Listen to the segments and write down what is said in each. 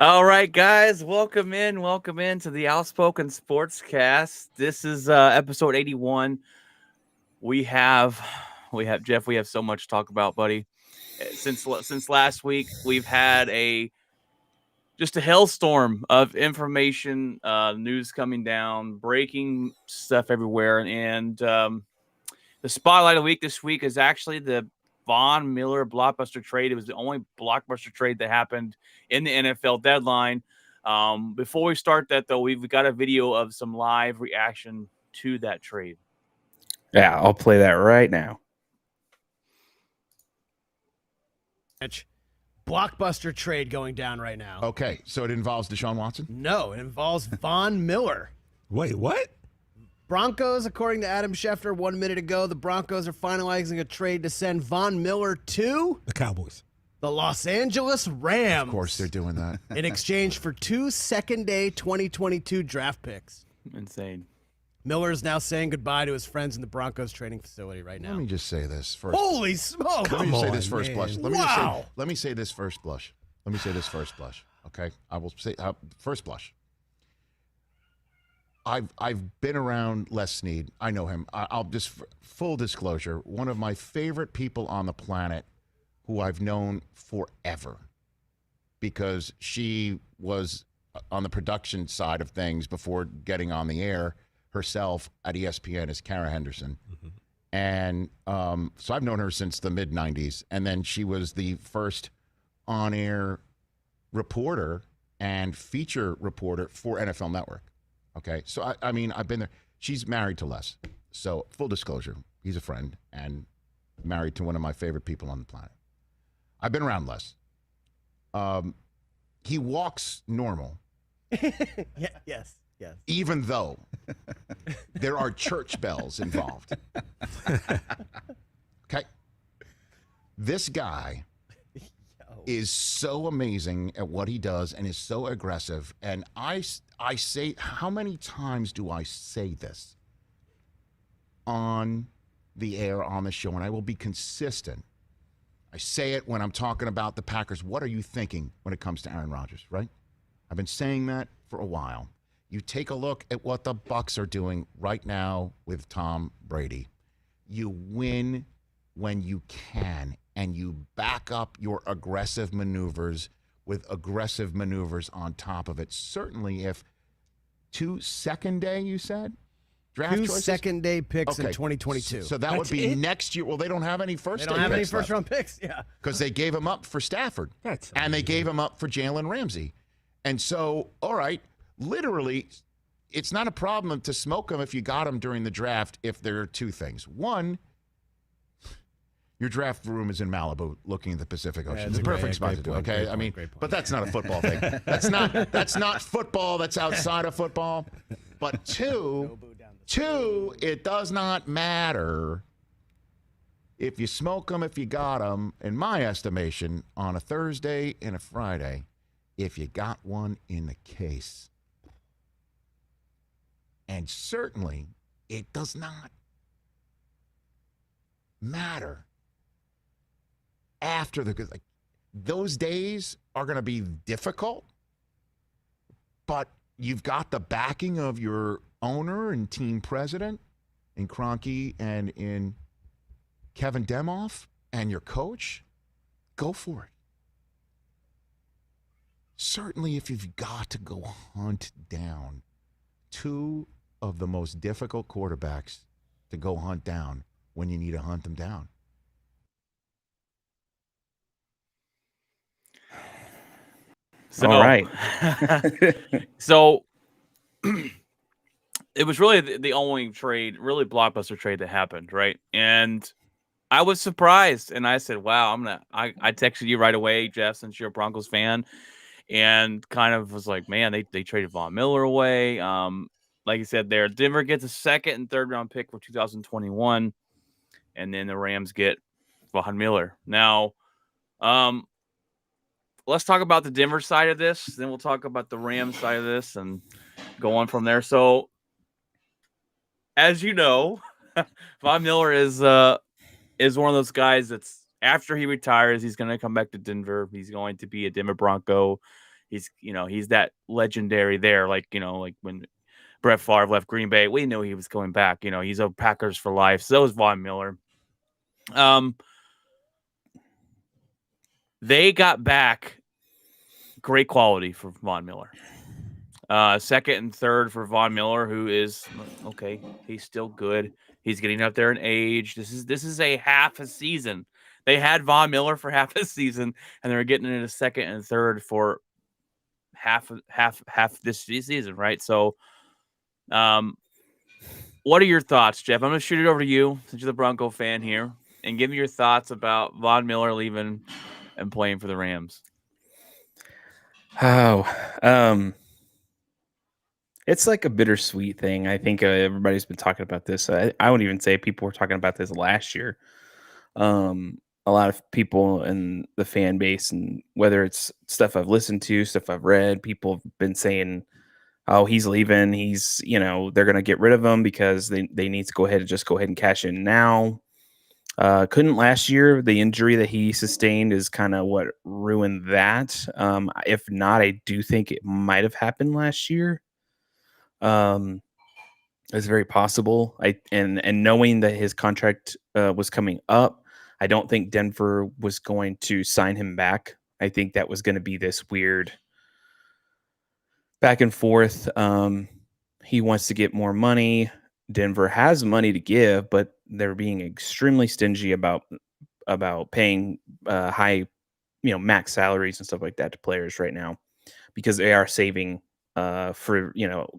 All right, guys, welcome in to the OutSpoken SportsCast. This is episode 81. We have Jeff. We have so much to talk about, buddy. Since last week, we've had just a hailstorm of information, news coming down, breaking stuff everywhere, and the spotlight of the week this week is actually the Von Miller blockbuster trade. It was the only blockbuster trade that happened in the NFL deadline. Before we start that, though, we've got a video of some live reaction to that trade. Yeah, I'll play that right now. Blockbuster trade going down right now. Okay, so it involves Deshaun Watson? No, it involves Von Miller. Wait, what? Broncos, according to Adam Schefter 1 minute ago, the Broncos are finalizing a trade to send Von Miller to The Cowboys. the Los Angeles Rams. Of course they're doing that. In exchange for 2 second-day 2022 draft picks. Insane. Miller is now saying goodbye to his friends in the Broncos training facility right now. Let me just say this first. Holy smoke! Let me just say this on, first man. blush. Wow. Let me say this first blush. Let me say this first blush. Okay, I will say first blush. I've been around Les Snead. I know him. I'll just full disclosure. One of my favorite people on the planet, who I've known forever, because she was on the production side of things before getting on the air herself at ESPN as Kara Henderson. Mm-hmm. And so I've known her since the mid-'90s. And then she was the first on-air reporter and feature reporter for NFL Network. Okay, so I mean, I've been there. She's married to Les. So full disclosure, he's a friend and married to one of my favorite people on the planet. I've been around Les. He walks normal. Yes. Even though there are church bells involved. Okay? This guy is so amazing at what he does and is so aggressive. And I say, how many times do I say this on the air, on the show? And I will be consistent. I say it when I'm talking about the Packers. What are you thinking when it comes to Aaron Rodgers, right? I've been saying that for a while. You take a look at what the Bucs are doing right now with Tom Brady. You win when you can, and you back up your aggressive maneuvers with aggressive maneuvers on top of it. Certainly if 2 second day, you said? Draft 2 choices? second-day picks in 2022. So that would be next year. Well, they don't have any first-day picks. They don't have any left. first-round picks, yeah. Because they gave him up for Stafford. And they gave him up for Jalen Ramsey. And so, all right, literally, it's not a problem to smoke him if you got him during the draft if there are two things. One, your draft room is in Malibu looking at the Pacific Ocean. It's a perfect spot to do it, okay? I mean, but that's not a football thing. That's not football. That's outside of football. But two, it does not matter if you smoke them, if you got them, in my estimation, on a Thursday and a Friday, if you got one in the case. And certainly, it does not matter after those days are going to be difficult, but you've got the backing of your owner and team president in Kroenke and in Kevin Demoff and your coach. Go for it. Certainly, if you've got to go hunt down two of the most difficult quarterbacks to go hunt down when you need to hunt them down. So, all right. So it was really the only trade, really blockbuster trade that happened, right? And I was surprised, and I said, "Wow, I texted you right away, Jeff, since you're a Broncos fan." And kind of was like, man, they traded Von Miller away. Like you said there, Denver gets a second and third round pick for 2021. And then the Rams get Von Miller. Now, let's talk about the Denver side of this. Then we'll talk about the Rams side of this and go on from there. So, as you know, Von Miller is one of those guys that's after he retires, he's going to come back to Denver. He's going to be a Denver Bronco. he's that legendary there. Like when Brett Favre left Green Bay, we knew he was coming back. He's a Packers for life. So is Von Miller. They got back great quality for Von Miller. Second and third for Von Miller, who is okay. He's still good. He's getting up there in age. This is a half a season. They had Von Miller for half a season, and they're getting in a second and third for half this season, right? So, what are your thoughts, Jeff? I'm going to shoot it over to you since you're the Bronco fan here, and give me your thoughts about Von Miller leaving and playing for the Rams. It's like a bittersweet thing. I think everybody's been talking about this. I wouldn't even say people were talking about this last year. A lot of people in the fan base, and whether it's stuff I've listened to, stuff I've read, people have been saying, oh, he's leaving. He's, they're going to get rid of him because they need to go ahead and cash in now. Couldn't last year. The injury that he sustained is kind of what ruined that. If not, I do think it might have happened last year. It's very possible. And knowing that his contract was coming up, I don't think Denver was going to sign him back. I think that was going to be this weird back and forth. He wants to get more money. Denver has money to give, but they're being extremely stingy about paying high, max salaries and stuff like that to players right now, because they are saving for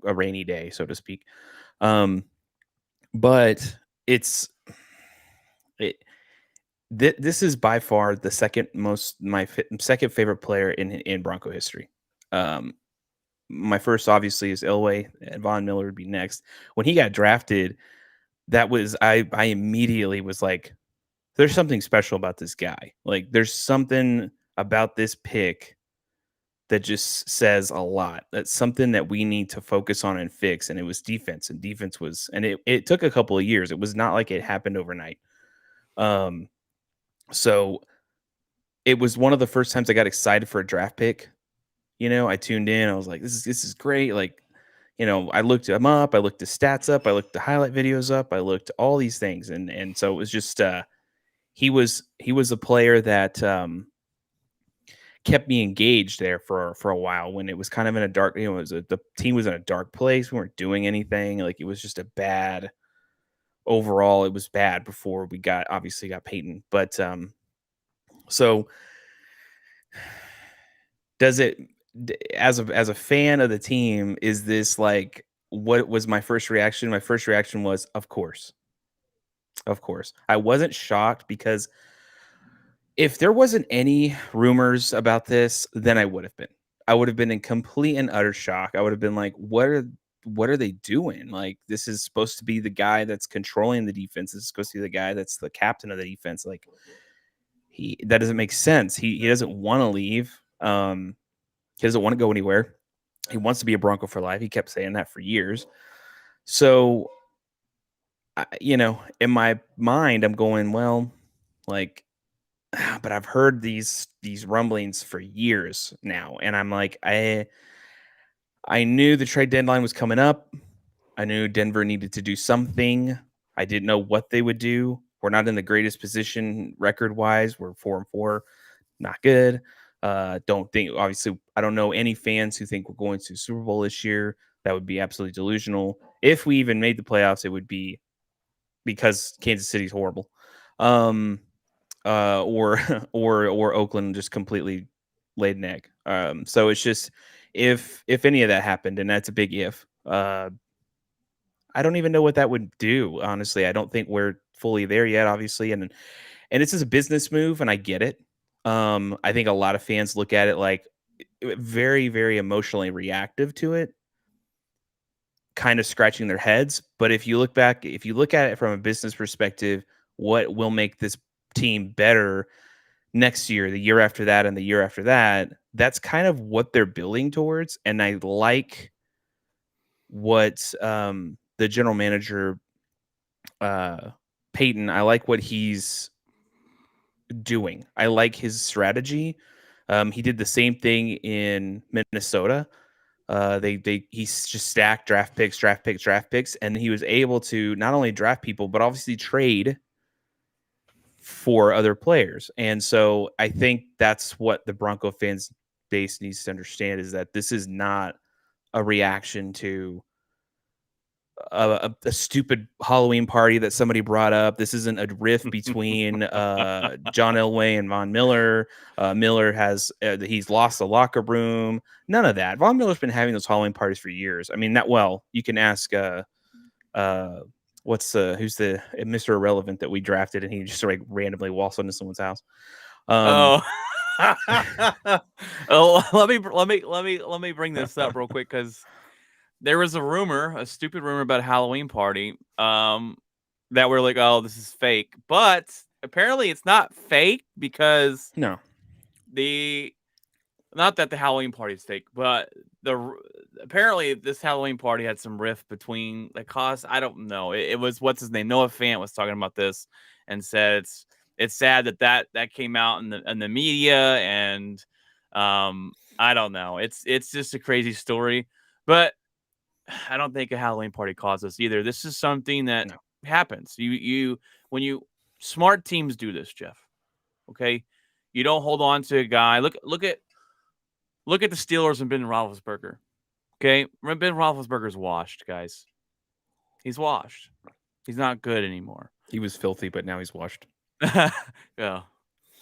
a rainy day, so to speak. But this is by far the my second favorite player in Bronco history. My first obviously is Elway, and Von Miller would be next. When he got drafted, that was I immediately was like, there's something special about this guy. Like, there's something about this pick that just says a lot. That's something that we need to focus on and fix. And it was defense, and defense was, and it took a couple of years. It was not like it happened overnight. So it was one of the first times I got excited for a draft pick. I tuned in. I was like, this is great. Like, I looked him up. I looked the stats up. I looked the highlight videos up. I looked all these things. And so it was just, he was a player that kept me engaged there for a while when it was kind of in a dark, the team was in a dark place. We weren't doing anything. Like, it was just a bad overall. It was bad before we obviously got Peyton. But so does it, as a fan of the team, is this like, what was my first reaction? My first reaction was, of course. I wasn't shocked, because if there wasn't any rumors about this, then I would have been in complete and utter shock. I would have been like, what are they doing? Like, this is supposed to be the guy that's controlling the defense. This is supposed to be the guy that's the captain of the defense. Like, that doesn't make sense. He doesn't want to leave. He doesn't want to go anywhere. He wants to be a Bronco for life. He kept saying that for years. So, in my mind, I'm going, well, like, but I've heard these rumblings for years now. And I'm like, I knew the trade deadline was coming up. I knew Denver needed to do something. I didn't know what they would do. We're not in the greatest position record-wise. We're 4-4, not good. Don't think, obviously, I don't know any fans who think we're going to Super Bowl this year. That would be absolutely delusional. If we even made the playoffs, it would be because Kansas City's horrible. Or Oakland just completely laid an egg. So it's just, if any of that happened, and that's a big if, I don't even know what that would do. Honestly, I don't think we're fully there yet, obviously. And this is a business move, and I get it. I think a lot of fans look at it like very, very emotionally reactive to it, kind of scratching their heads. But if you look at it from a business perspective, what will make this team better next year, the year after that, and the year after that, that's kind of what they're building towards. And I like what the general manager, Peyton, I like what he's doing. I like his strategy. He did the same thing in Minnesota. He's just stacked draft picks, and he was able to not only draft people but obviously trade for other players. And so I think that's what the Bronco fans base needs to understand, is that this is not a reaction to a stupid Halloween party that somebody brought up. This isn't a rift between John Elway and Von Miller. Miller has he's lost the locker room. None of that. Von Miller's been having those Halloween parties for years. I mean, you can ask who's the Mr. Irrelevant that we drafted, and he just like randomly walks into someone's house. Oh, let me bring this up real quick, because there was a stupid rumor about a Halloween party that we're like, oh, this is fake. But apparently it's not fake, because No. not that the Halloween party is fake, but apparently this Halloween party had some rift between the cause. I don't know. It was, what's his name? Noah Fant was talking about this and said it's sad that came out in the media, and I don't know. It's just a crazy story, but I don't think a Halloween party caused this either. This is something that happens. When smart teams do this, Jeff. Okay, you don't hold on to a guy. Look at the Steelers and Ben Roethlisberger. Okay, Ben Roethlisberger's washed, guys. He's washed. He's not good anymore. He was filthy, but now he's washed. Yeah,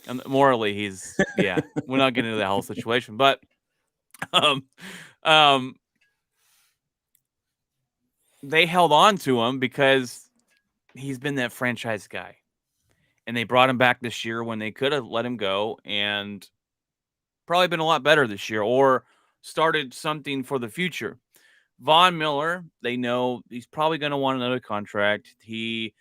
and morally, we're not getting into that whole situation, but they held on to him because he's been that franchise guy, and they brought him back this year when they could have let him go and probably been a lot better this year, or started something for the future. Von Miller, they know he's probably going to want another contract. He's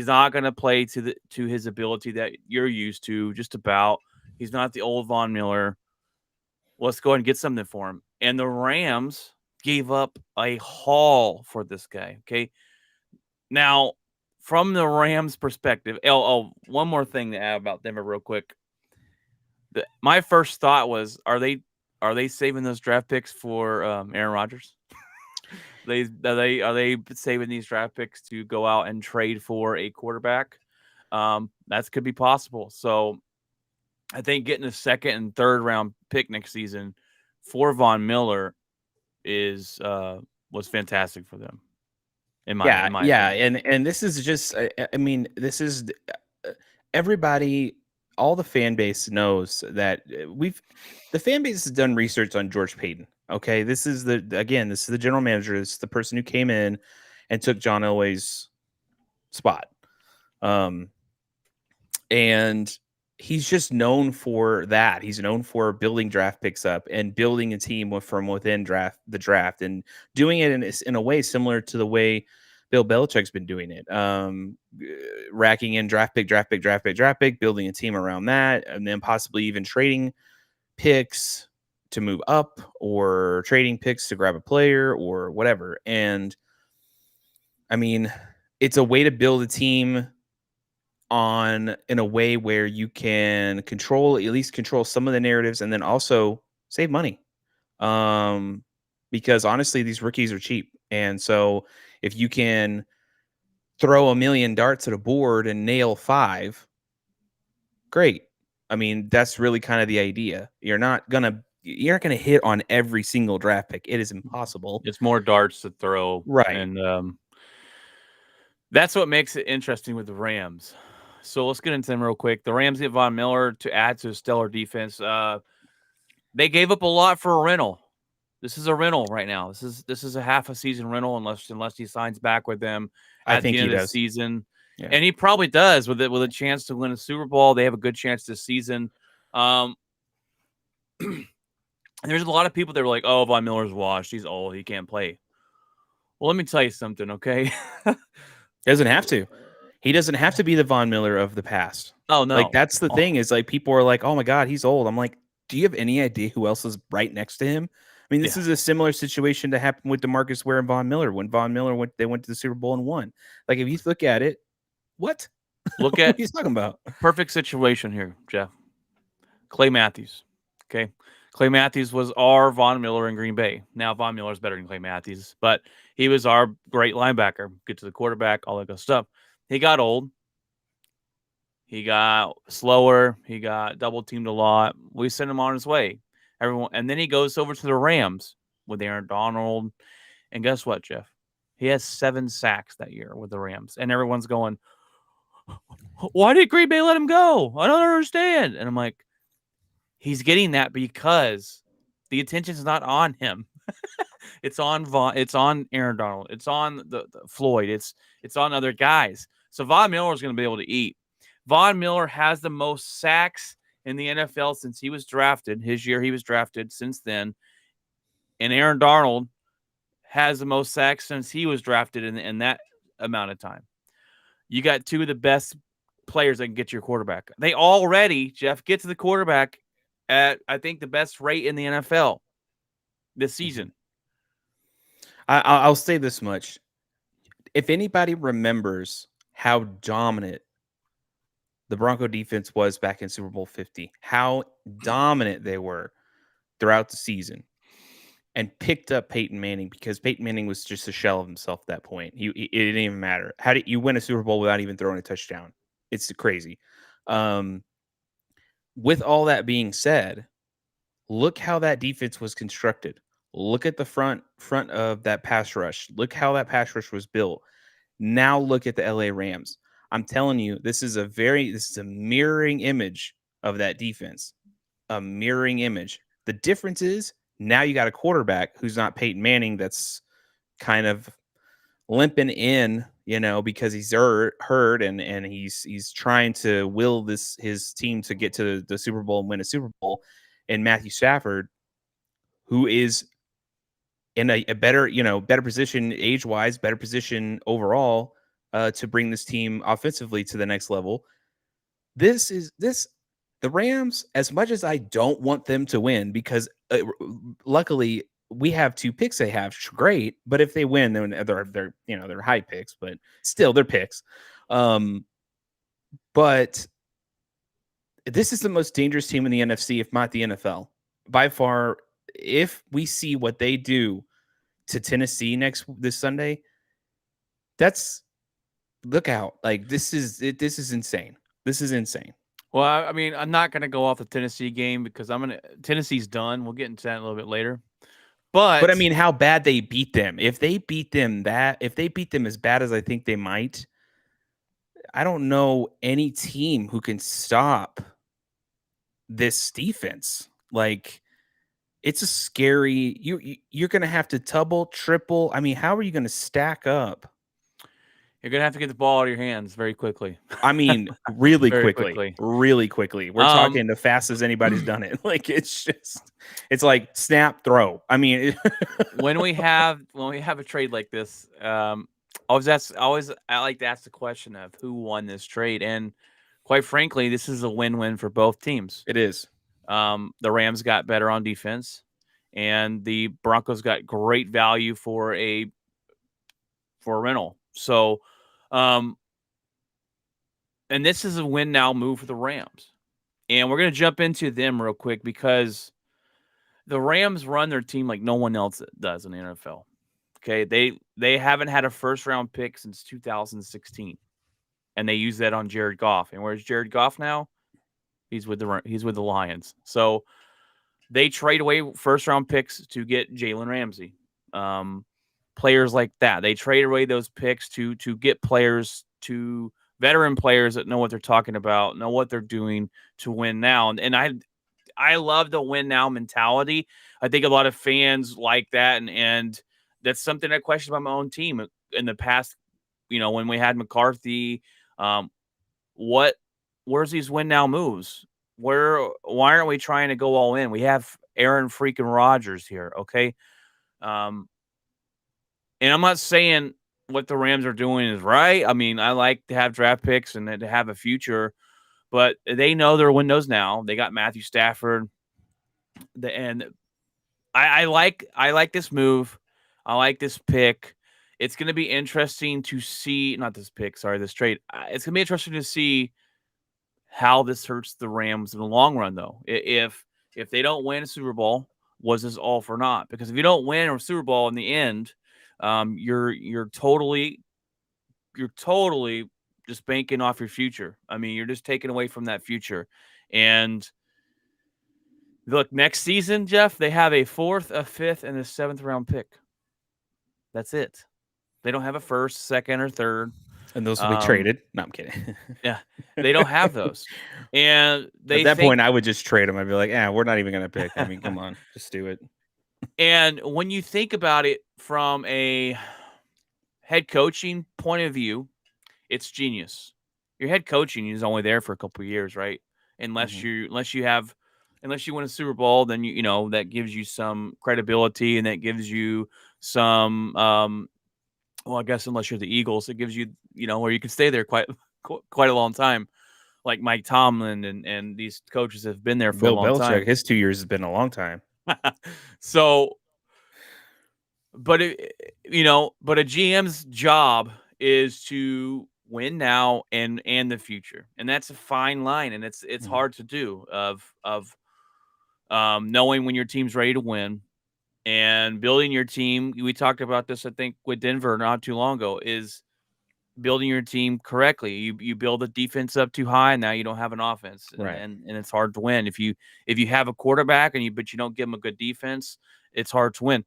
not going to play to his ability that you're used to, just about. He's not the old Von Miller. Let's go ahead and get something for him. And the Rams gave up a haul for this guy. Okay. Now, from the Rams' perspective, one more thing to add about Denver real quick. My first thought was, are they saving those draft picks for Aaron Rodgers? Are they saving these draft picks to go out and trade for a quarterback? That could be possible. So I think getting a second and third round pick next season for Von Miller was fantastic for them. In my opinion. And this is just, I mean, this is everybody. All the fan base knows that the fan base has done research on George Payton. Okay, this is the general manager. It's the person who came in and took John Elway's spot. And he's just known for that. He's known for building draft picks up and building a team from within the draft, and doing it in a way similar to the way Bill Belichick's been doing it, racking in draft pick, building a team around that, and then possibly even trading picks to move up, or trading picks to grab a player or whatever. And I mean, it's a way to build a team in a way where you can at least control some of the narratives, and then also save money. Because honestly, these rookies are cheap. And so if you can throw 1 million darts at a board and nail 5, great. I mean, that's really kind of the idea. You're not gonna hit on every single draft pick. It is impossible. It's more darts to throw. Right. And that's what makes it interesting with the Rams. So let's get into them real quick. The Rams get Von Miller to add to a stellar defense. They gave up a lot for a rental. This is a rental right now. This is a half a season rental unless he signs back with them at the end of the season. Yeah. And he probably does with a chance to win a Super Bowl. They have a good chance this season. There's a lot of people that were like, oh, Von Miller's washed. He's old. He can't play. Well, let me tell you something, okay? Doesn't have to. He doesn't have to be the Von Miller of the past. Oh, no. Like, that's the thing, is like, people are like, oh my God, he's old. I'm like, do you have any idea who else is right next to him? I mean, this is a similar situation that happened with DeMarcus Ware and Von Miller. When Von Miller went to the Super Bowl and won. Like, if you look at it, what he's talking about? Perfect situation here, Jeff. Clay Matthews. Okay. Clay Matthews was our Von Miller in Green Bay. Now Von Miller is better than Clay Matthews, but he was our great linebacker. Get to the quarterback, all that good stuff. He got old. He got slower. He got double teamed a lot. We sent him on his way. And then he goes over to the Rams with Aaron Donald. And guess what, Jeff? He has 7 sacks that year with the Rams. And everyone's going, why did Green Bay let him go? I don't understand. And I'm like, he's getting that because the attention's not on him. It's on Aaron Donald. It's on the Floyd. It's on other guys. So Von Miller is going to be able to eat. Von Miller has the most sacks in the NFL since he was drafted. His year he was drafted since then. And Aaron Donald has the most sacks since he was drafted in that amount of time. You got 2 of the best players that can get your quarterback. They already, Jeff, get to the quarterback at, I think, the best rate in the NFL this season. I'll say this much. If anybody remembers how dominant the Bronco defense was back in Super Bowl 50, how dominant they were throughout the season, and picked up Peyton Manning because Peyton Manning was just a shell of himself at that point. It didn't even matter. How did you win a Super Bowl without even throwing a touchdown? It's crazy. With all that being said, look how that defense was constructed. Look at the front of that pass rush. Look how that pass rush was built. Now look at the LA Rams. I'm telling you, this is a mirroring image of that defense. A mirroring image. The difference is now you got a quarterback who's not Peyton Manning that's kind of limping in, because he's hurt and he's trying to will his team to get to the Super Bowl and win a Super Bowl. And Matthew Stafford, who is in a better position age-wise, better position overall to bring this team offensively to the next level. The Rams, as much as I don't want them to win, because luckily we have 2 picks they have, great. But if they win, then they're high picks, but still they're picks. But this is the most dangerous team in the NFC, if not the NFL, by far. If we see what they do to Tennessee this Sunday, look out. Like this is insane. This is insane. Well, I mean, I'm not going to go off the Tennessee game because Tennessee's done. We'll get into that a little bit later. But I mean, how bad they beat them. If they beat them as bad as I think they might, I don't know any team who can stop this defense. Like, it's a scary. You're going to have to double, triple. I mean, how are you going to stack up? You're going to have to get the ball out of your hands very quickly. I mean, really quickly. Really quickly. We're talking the fastest anybody's done it. Like, it's like snap, throw. I mean, when we have a trade like this, I like to ask the question of who won this trade. And quite frankly, this is a win-win for both teams. It is. The Rams got better on defense, and the Broncos got great value for a rental. So, and this is a win now move for the Rams. And we're going to jump into them real quick because the Rams run their team like no one else does in the NFL. Okay. They haven't had a first round pick since 2016, and they use that on Jared Goff. And where's Jared Goff now? He's with the Lions. So they trade away first round picks to get Jalen Ramsey. Players like that. They trade away those picks to get players, to veteran players that know what they're talking about, know what they're doing to win now. And I love the win now mentality. I think a lot of fans like that, and that's something I question about my own team in the past. When we had McCarthy, where's these win now moves? Why aren't we trying to go all in? We have Aaron freaking Rodgers here, okay? And I'm not saying what the Rams are doing is right. I mean, I like to have draft picks and to have a future, but they know their windows now. They got Matthew Stafford, and I like this move. I like this pick. It's going to be interesting to see. Not this pick, sorry, this trade. It's going to be interesting to see how this hurts the Rams in the long run, though. If if they don't win a Super Bowl, was this all for naught? Because if you don't win a Super Bowl in the end, you're totally just banking off your future. I mean, you're just taking away from that future. And look, next season, Jeff, they have a 4th, a 5th, and a 7th round pick. That's it. They don't have a 1st, 2nd, or 3rd. And those will be traded. No, I'm kidding. Yeah, they don't have those. And at that point, I would just trade them. I'd be like, we're not even going to pick. I mean, come on, just do it. And when you think about it from a head coaching point of view, it's genius. Your head coaching is only there for a couple of years, right? Unless you win a Super Bowl, then you know that gives you some credibility and that gives you some well, I guess unless you're the Eagles, it gives you where you can stay there quite a long time, like Mike Tomlin and these coaches have been there for Bill a long Belichick, time. his 2 years has been a long time. So, but but a GM's job is to win now and the future, and that's a fine line, and it's hard to do of knowing when your team's ready to win and building your team. We talked about this, I think, with Denver not too long ago, is building your team correctly. You build the defense up too high, and now you don't have an offense, Right. and it's hard to win. If you have a quarterback but you don't give him a good defense, it's hard to win.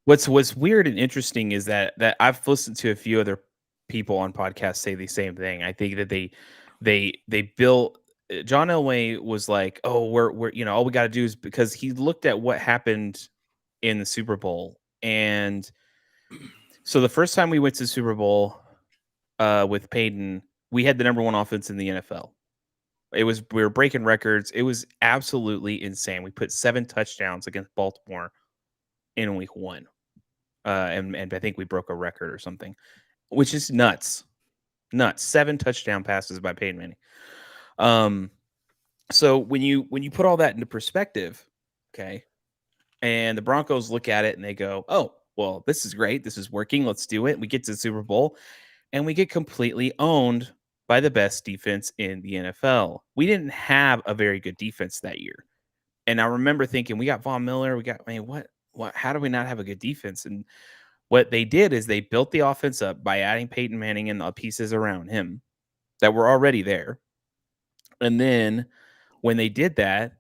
What's weird and interesting is that I've listened to a few other people on podcasts say the same thing. I think that they built. John Elway was like, oh, we're all we got to do is, because he looked at what happened in the Super Bowl, and so the first time we went to the Super Bowl with Peyton, we had the number 1 offense in the NFL. We were breaking records. It was absolutely insane. We put 7 touchdowns against Baltimore in week 1. And I think we broke a record or something, which is nuts. 7 touchdown passes by Peyton Manning. So when you put all that into perspective, okay, and the Broncos look at it and they go, oh, well, this is great. This is working. Let's do it. We get to the Super Bowl and we get completely owned by the best defense in the NFL. We didn't have a very good defense that year. And I remember thinking, we got Von Miller. What, how do we not have a good defense? And what they did is they built the offense up by adding Peyton Manning and the pieces around him that were already there. And then when they did that,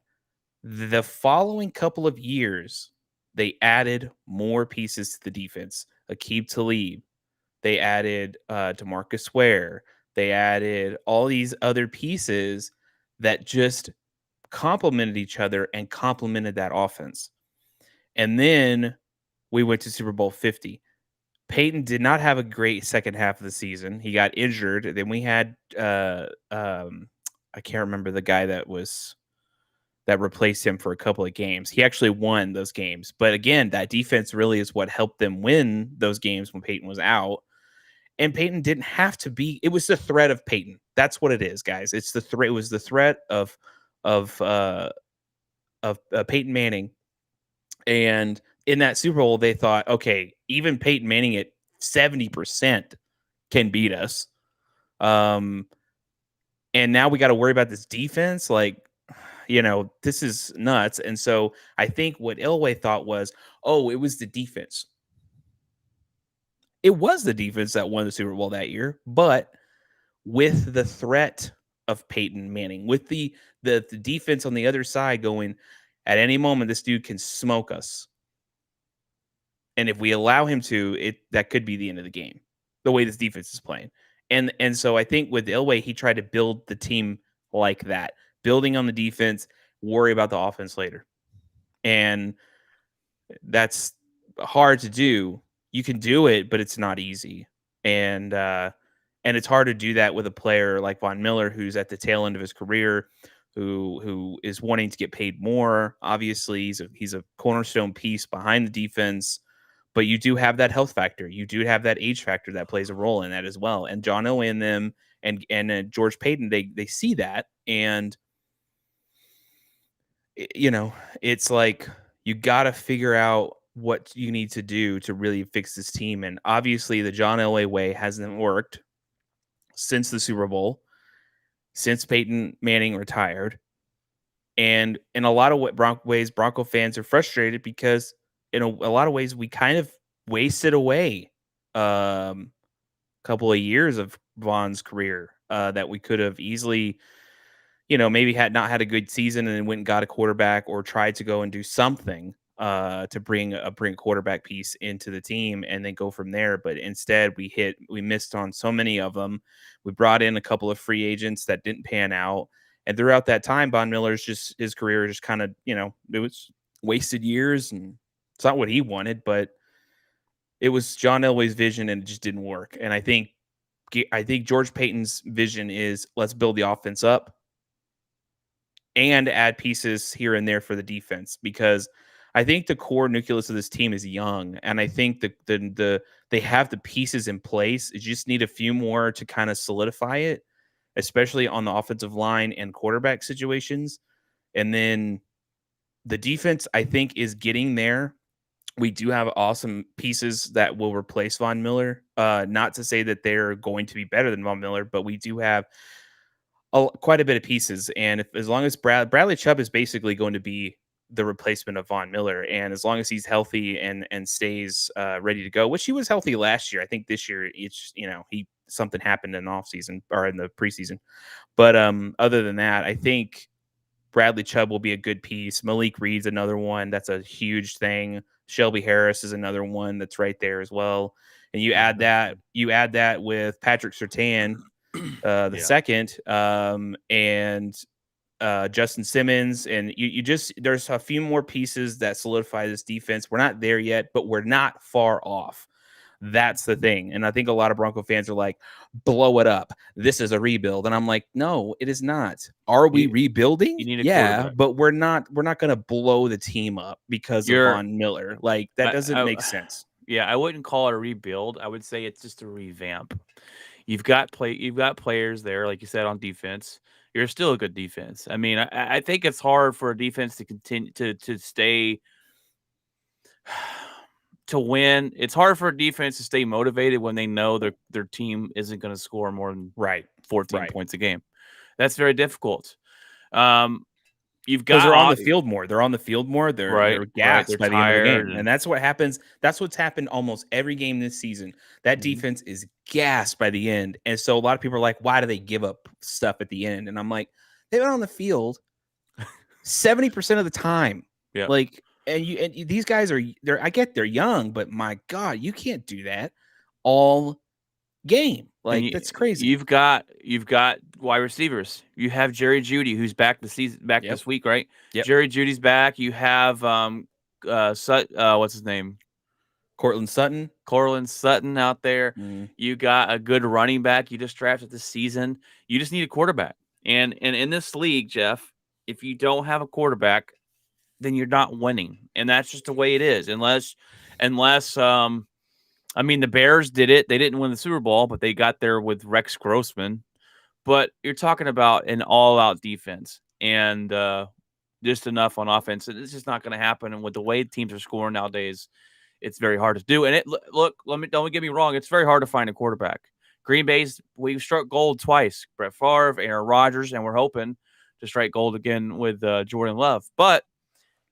the following couple of years, they added more pieces to the defense. Aqib Talib. They added DeMarcus Ware. They added all these other pieces that just complemented each other and complemented that offense. And then we went to Super Bowl 50. Peyton did not have a great second half of the season. He got injured. Then we had I can't remember the guy that replaced him for a couple of games. He actually won those games. But again, that defense really is what helped them win those games when Peyton was out. And Peyton didn't have to be. It was the threat of Peyton. That's what it is, guys. It's the threat. It was the threat of Peyton Manning. And in that Super Bowl, they thought, okay, even Peyton Manning at 70% can beat us. And now we got to worry about this defense. Like, this is nuts. And so I think what Elway thought was, oh, it was the defense. It was the defense that won the Super Bowl that year, but with the threat of Peyton Manning, with the defense on the other side going, at any moment, this dude can smoke us. And if we allow him to, that could be the end of the game, the way this defense is playing. And so I think with Elway, he tried to build the team like that, building on the defense, worry about the offense later. And that's hard to do. You can do it, but it's not easy. And it's hard to do that with a player like Von Miller, who's at the tail end of his career, who is wanting to get paid more. Obviously, he's a cornerstone piece behind the defense. But you do have that health factor. You do have that age factor that plays a role in that as well. And John Elway and them and George Payton, they see that. And, it's like you got to figure out what you need to do to really fix this team. And obviously the John Elway way hasn't worked since the Super Bowl, since Peyton Manning retired. And in a lot of ways, Bronco fans are frustrated because in a lot of ways we kind of wasted away a couple of years of Vaughn's career that we could have easily, maybe had not had a good season and then went and got a quarterback or tried to go and do something to bring a quarterback piece into the team and then go from there. But instead we missed on so many of them. We brought in a couple of free agents that didn't pan out. And throughout that time, Von Miller's his career just kind of, it was wasted years, and it's not what he wanted, but it was John Elway's vision and it just didn't work. And I think George Payton's vision is let's build the offense up and add pieces here and there for the defense, because I think the core nucleus of this team is young, and I think they have the pieces in place. You just need a few more to kind of solidify it, especially on the offensive line and quarterback situations. And then the defense, I think, is getting there. We do have awesome pieces that will replace Von Miller. Not to say that they're going to be better than Von Miller, but we do have quite a bit of pieces. And as long as Bradley Chubb is basically going to be the replacement of Von Miller, and as long as he's healthy and stays ready to go, which he was healthy last year. I think this year it's something happened in the offseason or in the preseason. But other than that, I think Bradley Chubb will be a good piece. Malik Reed's another one that's a huge thing. Shelby Harris is another one that's right there as well. And you add that with Patrick Surtain, second, and Justin Simmons, and there's a few more pieces that solidify this defense. We're not there yet, but we're not far off. That's the thing. And I think a lot of Bronco fans are like, blow it up. This is a rebuild. And I'm like, no, it is not. Are we rebuilding? You need a but we're not going to blow the team up because of Von Miller. Like, that doesn't make sense. Yeah, I wouldn't call it a rebuild. I would say it's just a revamp. You've got players there, like you said, on defense. You're still a good defense. I mean, I think it's hard for a defense to continue to stay to win. It's hard for a defense to stay motivated when they know their team isn't going to score more than 14 points a game. That's very difficult. You've got they're on the field more. They're on the field more. They're gassed by the end of the game, and that's what happens. That's what's happened almost every game this season. That defense is gassed by the end, and so a lot of people are like, "Why do they give up stuff at the end?" And I'm like, "They've been on the field 70% of the time." Yeah, like, and these guys are. I get they're young, but my God, you can't do that all game. Like, that's crazy. You've got wide receivers. You have Jerry Jeudy, who's back this week, right? Yep. Jerry Judy's back. You have what's his name? Courtland Sutton out there. You got a good running back you just drafted this season. You just need a quarterback. And in this league, Jeff, if you don't have a quarterback, then you're not winning. And that's just the way it is. Unless I mean, the Bears did it. They didn't win the Super Bowl, but they got there with Rex Grossman. But you're talking about an all-out defense and just enough on offense. It's just not going to happen. And with the way teams are scoring nowadays, it's very hard to do. And don't get me wrong, it's very hard to find a quarterback. Green Bay's, we've struck gold twice. Brett Favre, Aaron Rodgers, and we're hoping to strike gold again with Jordan Love. But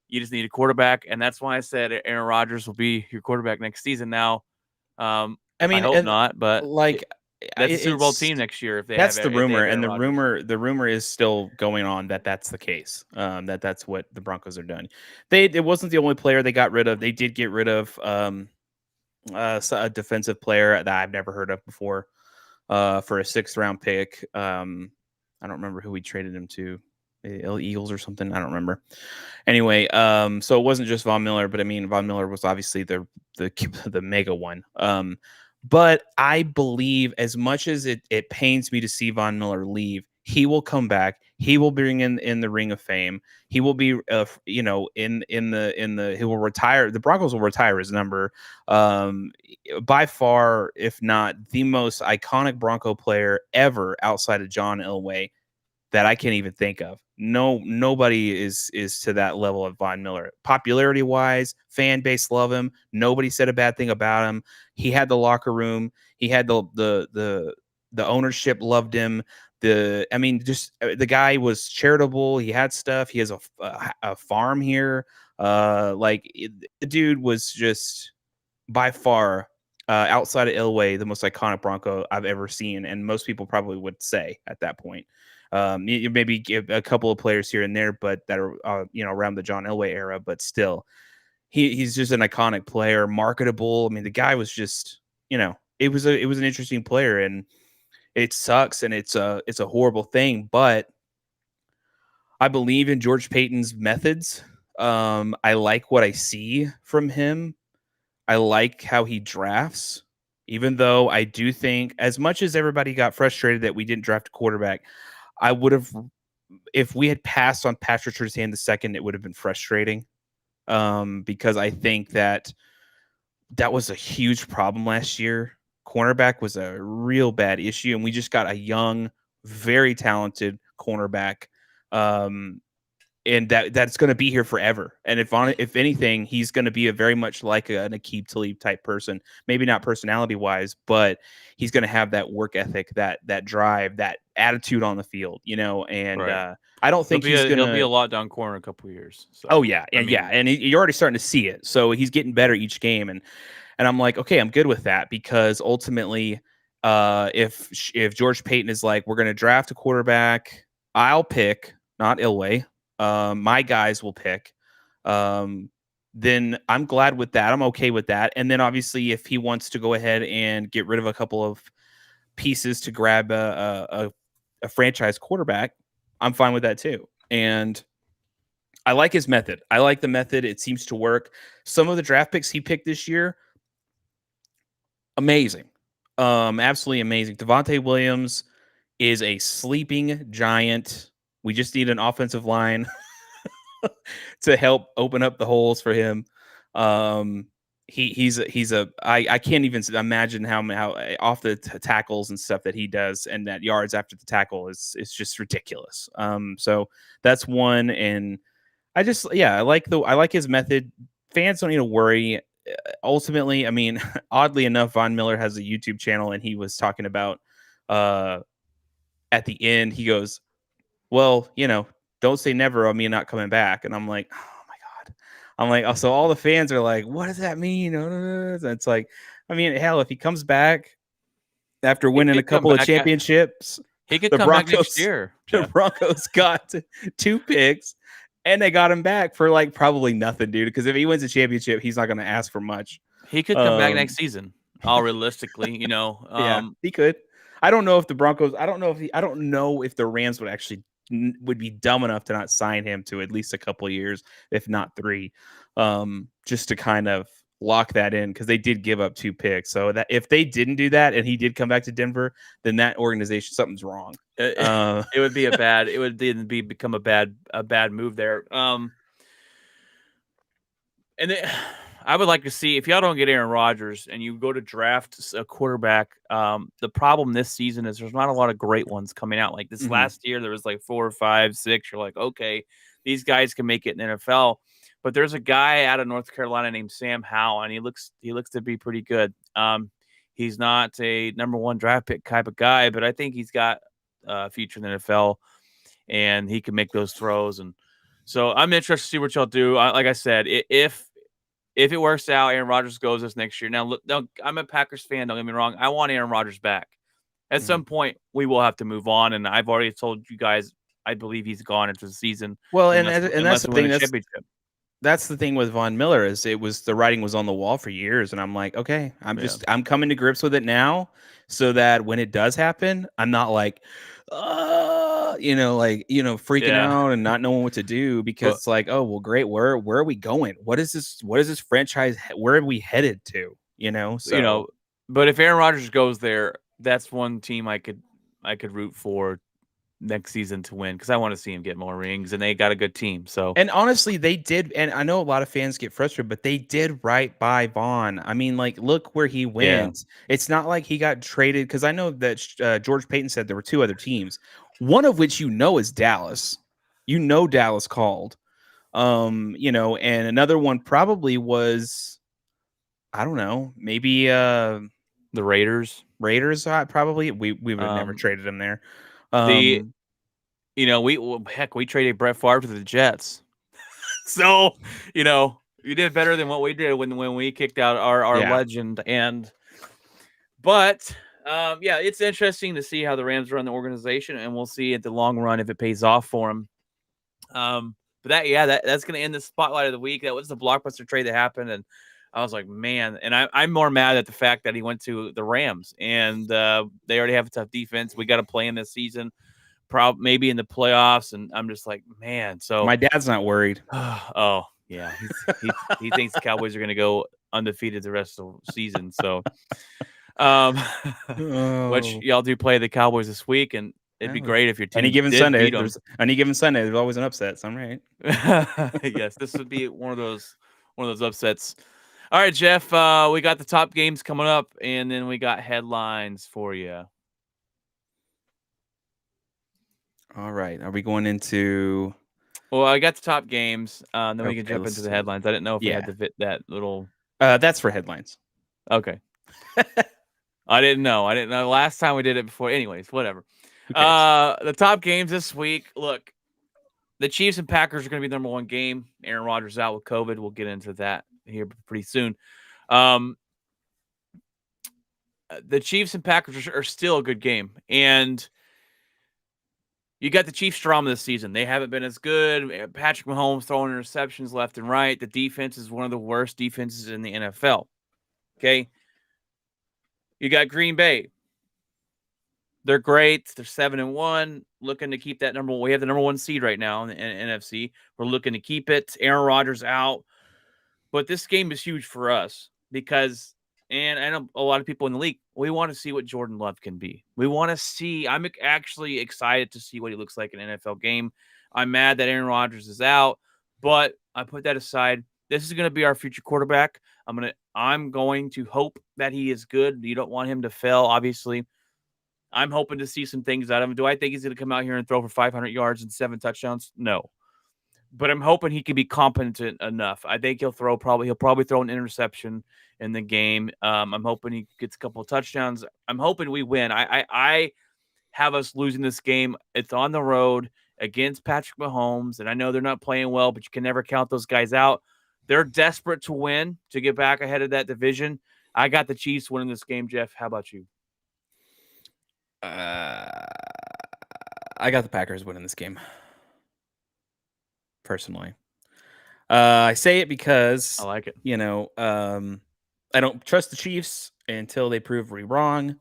you just need a quarterback, and that's why I said Aaron Rodgers will be your quarterback next season. Now, I hope not, but that's a Super Bowl team next year. If they that's have, the rumor, and Rodgers. the rumor is still going on that's the case. That's what the Broncos are doing. It wasn't the only player they got rid of. They did get rid of a defensive player that I've never heard of before for a 6th round pick. I don't remember who we traded him to. Eagles or something. I don't remember. Anyway, so it wasn't just Von Miller, but I mean, Von Miller was obviously the mega one. But I believe, as much as it pains me to see Von Miller leave, he will come back. He will bring in the Ring of Fame. He will be, he will retire. The Broncos will retire his number. By far, if not the most iconic Bronco player ever outside of John Elway that I can't even think of. Nobody is to that level of Von Miller. Popularity wise, fan base love him. Nobody said a bad thing about him. He had the locker room. He had the The ownership loved him. The guy was charitable. He had stuff. He has a farm here. The dude was just by far, outside of Elway, the most iconic Bronco I've ever seen, and most people probably would say at that point. You maybe give a couple of players here and there, but that are around the John Elway era, but still, he's just an iconic player, marketable. I mean, the guy was just, it was an interesting player, and it sucks, and it's a horrible thing, but I believe in George Payton's methods. I like what I see from him. I like how he drafts, even though I do think, as much as everybody got frustrated that we didn't draft a quarterback, I would have, if we had passed on Patrick Surtain II, it would have been frustrating, because I think that was a huge problem last year. Cornerback was a real bad issue, and we just got a young, very talented cornerback. And that's going to be here forever. And if anything, he's going to be a very much like an Aqib Talib type person. Maybe not personality wise, but he's going to have that work ethic, that drive, that attitude on the field. And Right. I don't think he'll be a lot down corner in a couple of years. So, oh yeah, and and you're already starting to see it. So he's getting better each game, and I'm like, okay, I'm good with that, because ultimately, if George Payton is like, we're going to draft a quarterback, I'll pick, not Elway. My guys will pick. Then I'm glad with that. I'm okay with that. And then obviously, if he wants to go ahead and get rid of a couple of pieces to grab a franchise quarterback, I'm fine with that too. And I like his method. I like the method. It seems to work. Some of the draft picks he picked this year, amazing. Absolutely amazing. Devontae Williams is a sleeping giant. We just need an offensive line to help open up the holes for him. I can't even imagine how off the tackles and stuff that he does, and that yards after the tackle is just ridiculous. So that's one, and I like his method. Fans don't need to worry. Ultimately, I mean, oddly enough, Von Miller has a YouTube channel, and he was talking about at the end, he goes, well, don't say never on me not coming back. And I'm like, oh my God. I'm like, oh, so all the fans are like, what does that mean? It's like, I mean, hell, if he comes back after winning a couple of championships, he could come back next year. The Broncos got 2 picks, and they got him back for like probably nothing, dude. Because if he wins a championship, he's not going to ask for much. He could come back next season. All realistically, yeah, he could. I don't know if the Broncos. I don't know if the Rams would be dumb enough to not sign him to at least a couple of years, if not 3, just to kind of lock that in, because they did give up 2 picks. So that if they didn't do that and he did come back to Denver, then that organization, something's wrong. It would be become a bad move there. I would like to see, if y'all don't get Aaron Rodgers and you go to draft a quarterback, the problem this season is there's not a lot of great ones coming out. Like this last year, there was like 4 or 5, 6. You're like, okay, these guys can make it in the NFL. But there's a guy out of North Carolina named Sam Howell, and he looks to be pretty good. He's not a number 1 draft pick type of guy, but I think he's got a future in the NFL, and he can make those throws. And so I'm interested to see what y'all do. Like I said, if it works out, Aaron Rodgers goes this next year. Now, look, I'm a Packers fan. Don't get me wrong. I want Aaron Rodgers back. At some point, we will have to move on. And I've already told you guys, I believe he's gone into the season. Well, and that's the thing. That's the thing with Von Miller, is the writing was on the wall for years. And I'm like, okay, I'm coming to grips with it now, so that when it does happen, I'm not like, freaking out and not knowing what to do, because it's like, oh, well, great. Where are we going? What is this franchise? Where are we headed to? But if Aaron Rodgers goes there, that's one team I could root for next season to win, because I want to see him get more rings, and they got a good team. So, and honestly, they did. And I know a lot of fans get frustrated, but they did right by Vaughn. I mean, like, look where he went. Yeah. It's not like he got traded, because I know that George Payton said there were 2 other teams, one of which is Dallas. Dallas called, and another one probably was, I don't know, maybe the Raiders. Raiders probably. We would have never traded him there. We traded Brett Favre to the Jets. So, you did better than what we did when we kicked out our legend. But it's interesting to see how the Rams run the organization, and we'll see at the long run if it pays off for them. But that's going to end the spotlight of the week. That was the blockbuster trade that happened, and I was like, man. And I'm more mad at the fact that he went to the Rams, and they already have a tough defense. We got to play in this season, maybe in the playoffs, and I'm just like, man. So my dad's not worried. Oh yeah, he thinks the Cowboys are going to go undefeated the rest of the season. So, which y'all do play the Cowboys this week, and it'd be great if your team any given Sunday. There's always an upset. So I'm right. Yes, this would be one of those upsets. All right, Jeff, we got the top games coming up, and then we got headlines for you. All right, are we going into? Well, I got the top games. Then we can jump into the headlines. I didn't know if you had to fit that little. That's for headlines. Okay. I didn't know. Last time we did it before. Anyways, whatever. The top games this week. Look, the Chiefs and Packers are going to be the number one game. Aaron Rodgers out with COVID. We'll get into that here pretty soon. The Chiefs and Packers are still a good game, and you got the Chiefs' drama this season. They haven't been as good. Patrick Mahomes throwing interceptions left and right. The defense is one of the worst defenses in the NFL. Okay. You got Green Bay. They're great. They're 7-1, looking to keep that number one. We have the number one seed right now in the NFC. We're looking to keep it. Aaron Rodgers out. But this game is huge for us because, and I know a lot of people in the league, we want to see what Jordan Love can be. We want to see, I'm actually excited to see what he looks like in an NFL game. I'm mad that Aaron Rodgers is out, but I put that aside. This is going to be our future quarterback. I'm going to hope that he is good. You don't want him to fail, obviously. I'm hoping to see some things out of him. Do I think he's going to come out here and throw for 500 yards and 7 touchdowns? No. But I'm hoping he can be competent enough. I think he'll probably throw an interception in the game. I'm hoping he gets a couple of touchdowns. I'm hoping we win. I have us losing this game. It's on the road against Patrick Mahomes, and I know they're not playing well, but you can never count those guys out. They're desperate to win to get back ahead of that division. I got the Chiefs winning this game, Jeff. How about you? I got the Packers winning this game. Personally, I say it because I like it. I don't trust the Chiefs until they prove me wrong.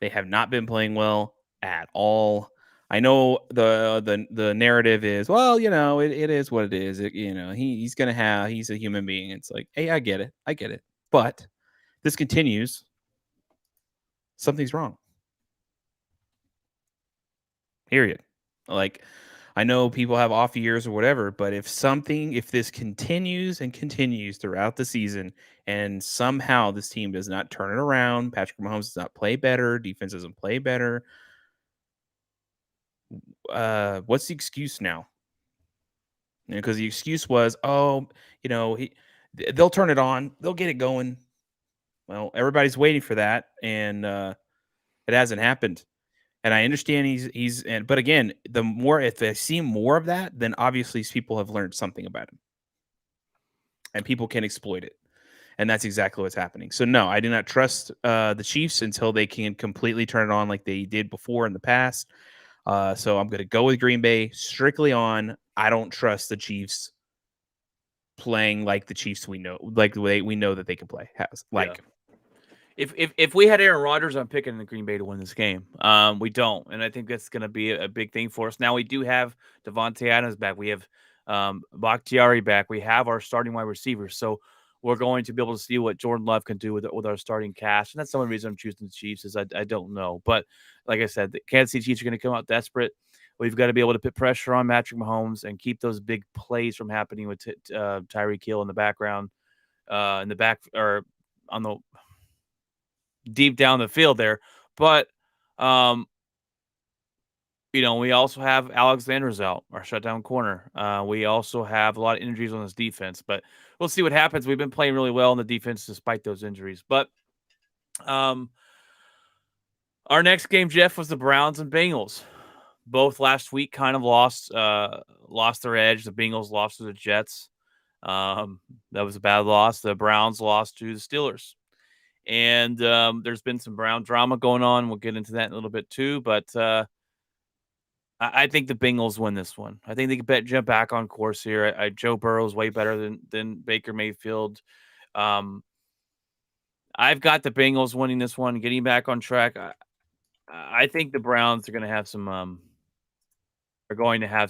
They have not been playing well at all. I know the narrative is, well, it is what it is. He's a human being. It's like, hey, I get it. But this continues. Something's wrong. Period. Like, I know people have off years or whatever, but if this continues and continues throughout the season, and somehow this team does not turn it around, Patrick Mahomes does not play better, defense doesn't play better, what's the excuse now? Because the excuse was, they'll turn it on, they'll get it going. Well, everybody's waiting for that, and it hasn't happened. And I understand but again, if they see more of that, then obviously people have learned something about him, and people can exploit it. And that's exactly what's happening. So no, I do not trust the Chiefs until they can completely turn it on like they did before in the past. So I'm going to go with Green Bay strictly on. I don't trust the Chiefs playing like the Chiefs we know, like the way we know that they can play. If we had Aaron Rodgers, I'm picking the Green Bay to win this game. We don't, and I think that's going to be a big thing for us. Now we do have Devontae Adams back. We have Bakhtiari back. We have our starting wide receivers. So we're going to be able to see what Jordan Love can do with our starting cast. And that's the only reason I'm choosing the Chiefs is I don't know. But like I said, the Kansas City Chiefs are going to come out desperate. We've got to be able to put pressure on Patrick Mahomes and keep those big plays from happening with Tyreek Hill in the background, in the back or on the deep down the field there. But, we also have Alexander's out, our shutdown corner. We also have a lot of injuries on this defense, but we'll see what happens. We've been playing really well in the defense despite those injuries. But Our next game, Jeff, was the Browns and Bengals. Both last week kind of lost their edge. The Bengals lost to the Jets. That was a bad loss. The Browns lost to the Steelers. And there's been some Brown drama going on. We'll get into that in a little bit too. But I think the Bengals win this one. I think they can jump back on course here. Joe Burrow is way better than Baker Mayfield. I've got the Bengals winning this one, getting back on track. I think the Browns are going to have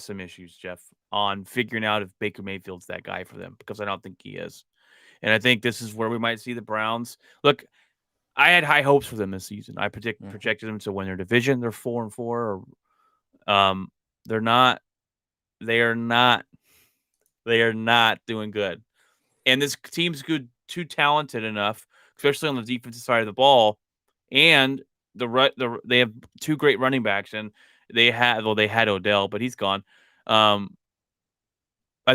some issues, Jeff, on figuring out if Baker Mayfield's that guy for them, because I don't think he is. And I think this is where we might see the Browns. Look, I had high hopes for them this season. I projected them to win their division. They're 4-4. They're not. They are not doing good. And this team's too talented enough, especially on the defensive side of the ball. And they have two great running backs, and they had Odell, but he's gone. I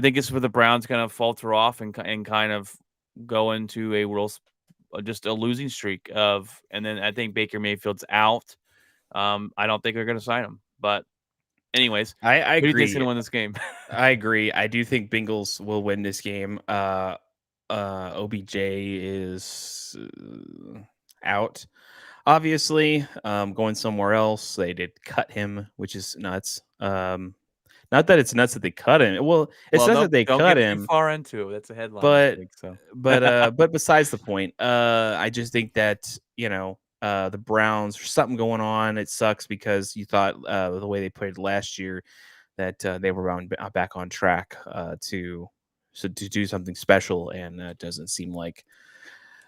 think it's where the Browns kind of falter off and kind of go into just a losing streak and then I think Baker Mayfield's out. I don't think they're going to sign him, but anyways, I who do you agree. think's going to win this game? I agree. I do think Bengals will win this game. OBJ is out, obviously, going somewhere else. They did cut him, which is nuts. Not that it's nuts that they cut him. Well, it's nuts that they cut him. Too far into it. That's a headline. But besides the point, I just think that the Browns, there's something going on. It sucks because you thought the way they played last year that they were back on track to do something special, and it doesn't seem like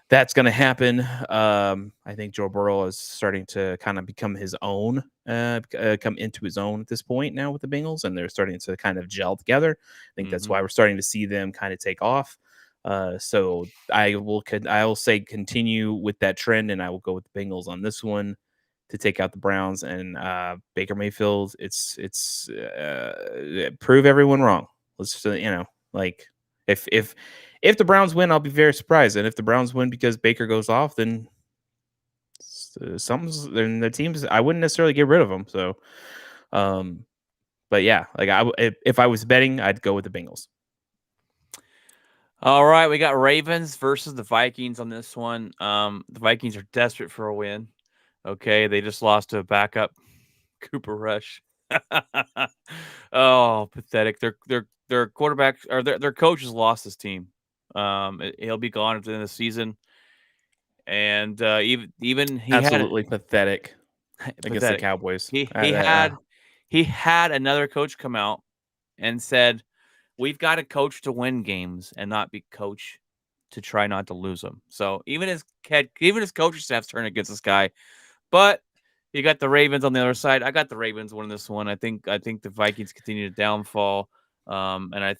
that's going to happen. I think Joe Burrow is starting to kind of become his own, come into his own at this point now with the Bengals, and they're starting to kind of gel together. I think that's why we're starting to see them kind of take off. So I will say continue with that trend, and I will go with the Bengals on this one to take out the Browns. And Baker Mayfield, it's prove everyone wrong. Let's if the Browns win, I'll be very surprised. And if the Browns win because Baker goes off, then then the teams, I wouldn't necessarily get rid of them. So, but yeah, if I was betting, I'd go with the Bengals. All right, we got Ravens versus the Vikings on this one. The Vikings are desperate for a win. Okay, they just lost to a backup Cooper Rush. Oh, pathetic. Their quarterback or their coach has lost his team. He'll be gone at the end of the season, and even he absolutely pathetic against the Cowboys. He had another coach come out and said, "We've got to coach to win games and not be coach to try not to lose them." So even his coaching staff's turning against this guy, but you got the Ravens on the other side. I got the Ravens winning this one. I think the Vikings continue to downfall. And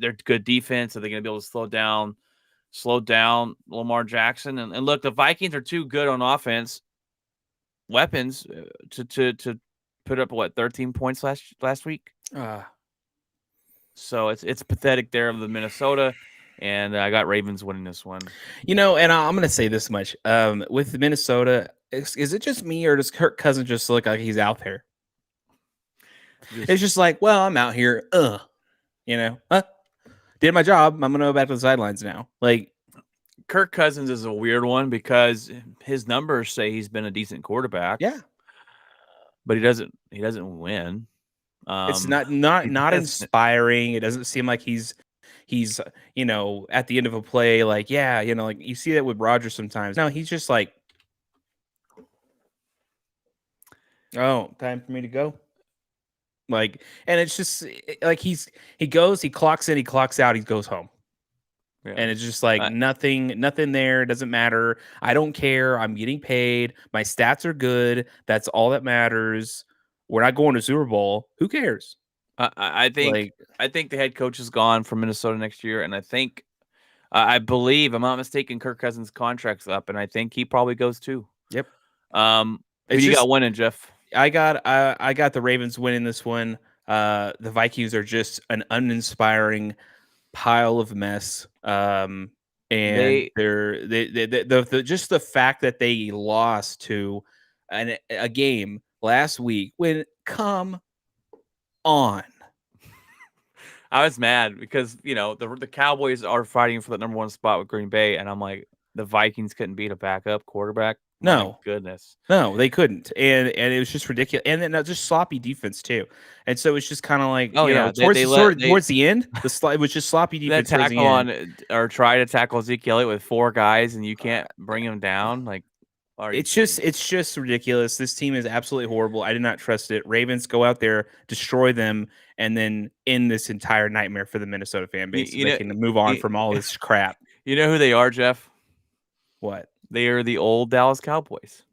they're good defense. Are they going to be able to slow down Lamar Jackson? And look, the Vikings are too good on offense weapons to put up 13 points last week. So it's pathetic there of the Minnesota, and I got Ravens winning this one. And I'm going to say this much: with Minnesota, is it just me, or does Kirk Cousins just look like he's out there? It's just like, well, I'm out here. Did my job. I'm gonna go back to the sidelines now. Like, Kirk Cousins is a weird one because his numbers say he's been a decent quarther,back. Yeah, but he doesn't win. It's not inspiring. It doesn't seem like he's at the end of a play, like you see that with Rodgers sometimes. No, he's just like, oh, time for me to go. Like, and it's just like he goes, he clocks in, he clocks out, he goes home. Yeah. And it's just like nothing there. It doesn't matter. I don't care. I'm getting paid. My stats are good. That's all that matters. We're not going to Super Bowl. Who cares? I think the head coach is gone from Minnesota next year, and I think I believe, I'm not mistaken, Kirk Cousins' contract's up, and I think he probably goes too. Yep. Who you got winning, Jeff? I got the Ravens winning this one. The Vikings are just an uninspiring pile of mess. And they're just the fact that they lost to a game last week when, come on. I was mad because, the Cowboys are fighting for the number 1 spot with Green Bay, and I'm like, the Vikings couldn't beat a backup quarterback. No. My goodness. No, they couldn't. And it was just ridiculous. And then just sloppy defense too. And so it's just kind of like, towards the end, it was just sloppy defense. That tackle on or try to tackle Ezekiel Elliott with 4 guys and you can't bring him down. Like, it's just ridiculous. This team is absolutely horrible. I did not trust it. Ravens, go out there, destroy them, and then end this entire nightmare for the Minnesota fan base. They can move on from all this crap. You know who they are, Jeff? What? They are the old Dallas Cowboys.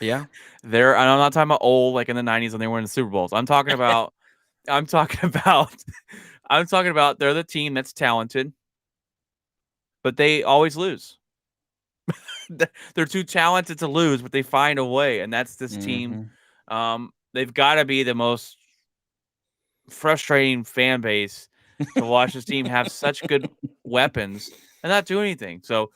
Yeah. And I'm not talking about old like in the 90s when they were in the Super Bowls. I'm talking about they're the team that's talented, but they always lose. They're too talented to lose, but they find a way, and that's this team. They've got to be the most frustrating fan base to watch this team have such good weapons and not do anything. So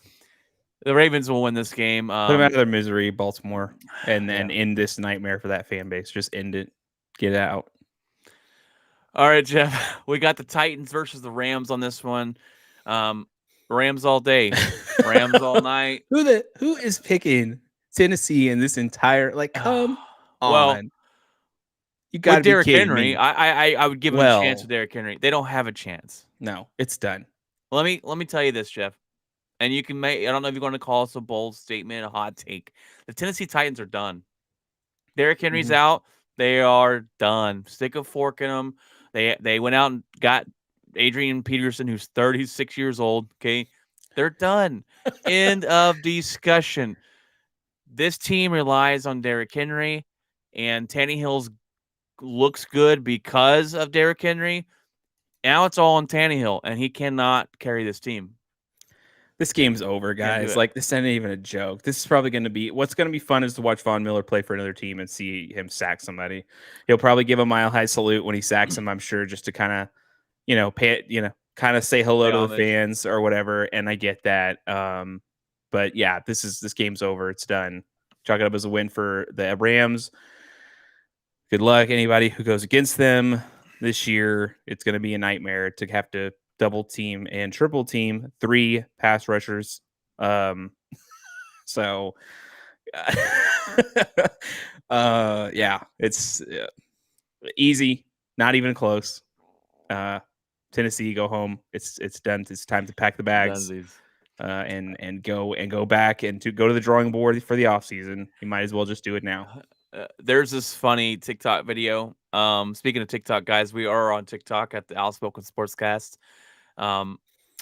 the Ravens will win this game. Put them out of their misery, Baltimore, and then end this nightmare for that fan base. Just end it. Get out. All right, Jeff. We got the Titans versus the Rams on this one. Rams all day, Rams all night. Who is picking Tennessee in this entire come on? Well, you got Derrick Henry. Me. I would give him a chance with Derrick Henry. They don't have a chance. No, it's done. Let me tell you this, Jeff. And you can I don't know if you're going to call this a bold statement, a hot take. The Tennessee Titans are done. Derrick Henry's out. They are done. Stick a fork in them. They went out and got Adrian Peterson, who's 36 years old. Okay. They're done. End of discussion. This team relies on Derrick Henry, and Tannehill's looks good because of Derrick Henry. Now it's all on Tannehill, and he cannot carry this team. This game's over, guys. This isn't even a joke. This is probably going to be what's going to be fun is to watch Von Miller play for another team and see him sack somebody. He'll probably give a mile high salute when he sacks him, I'm sure, just to kind of, kind of say hello to the fans or whatever. And I get that. But yeah, this game's over. It's done. Chalk it up as a win for the Rams. Good luck, anybody who goes against them this year. It's going to be a nightmare to have to double team and triple team 3 pass rushers. So yeah, it's easy, not even close. Tennessee, go home. It's done. It's time to pack the bags and go back and to go to the drawing board for the offseason. You might as well just do it now. There's this funny TikTok video. Speaking of TikTok, guys, we are on TikTok at the OutSpoken SportsCast.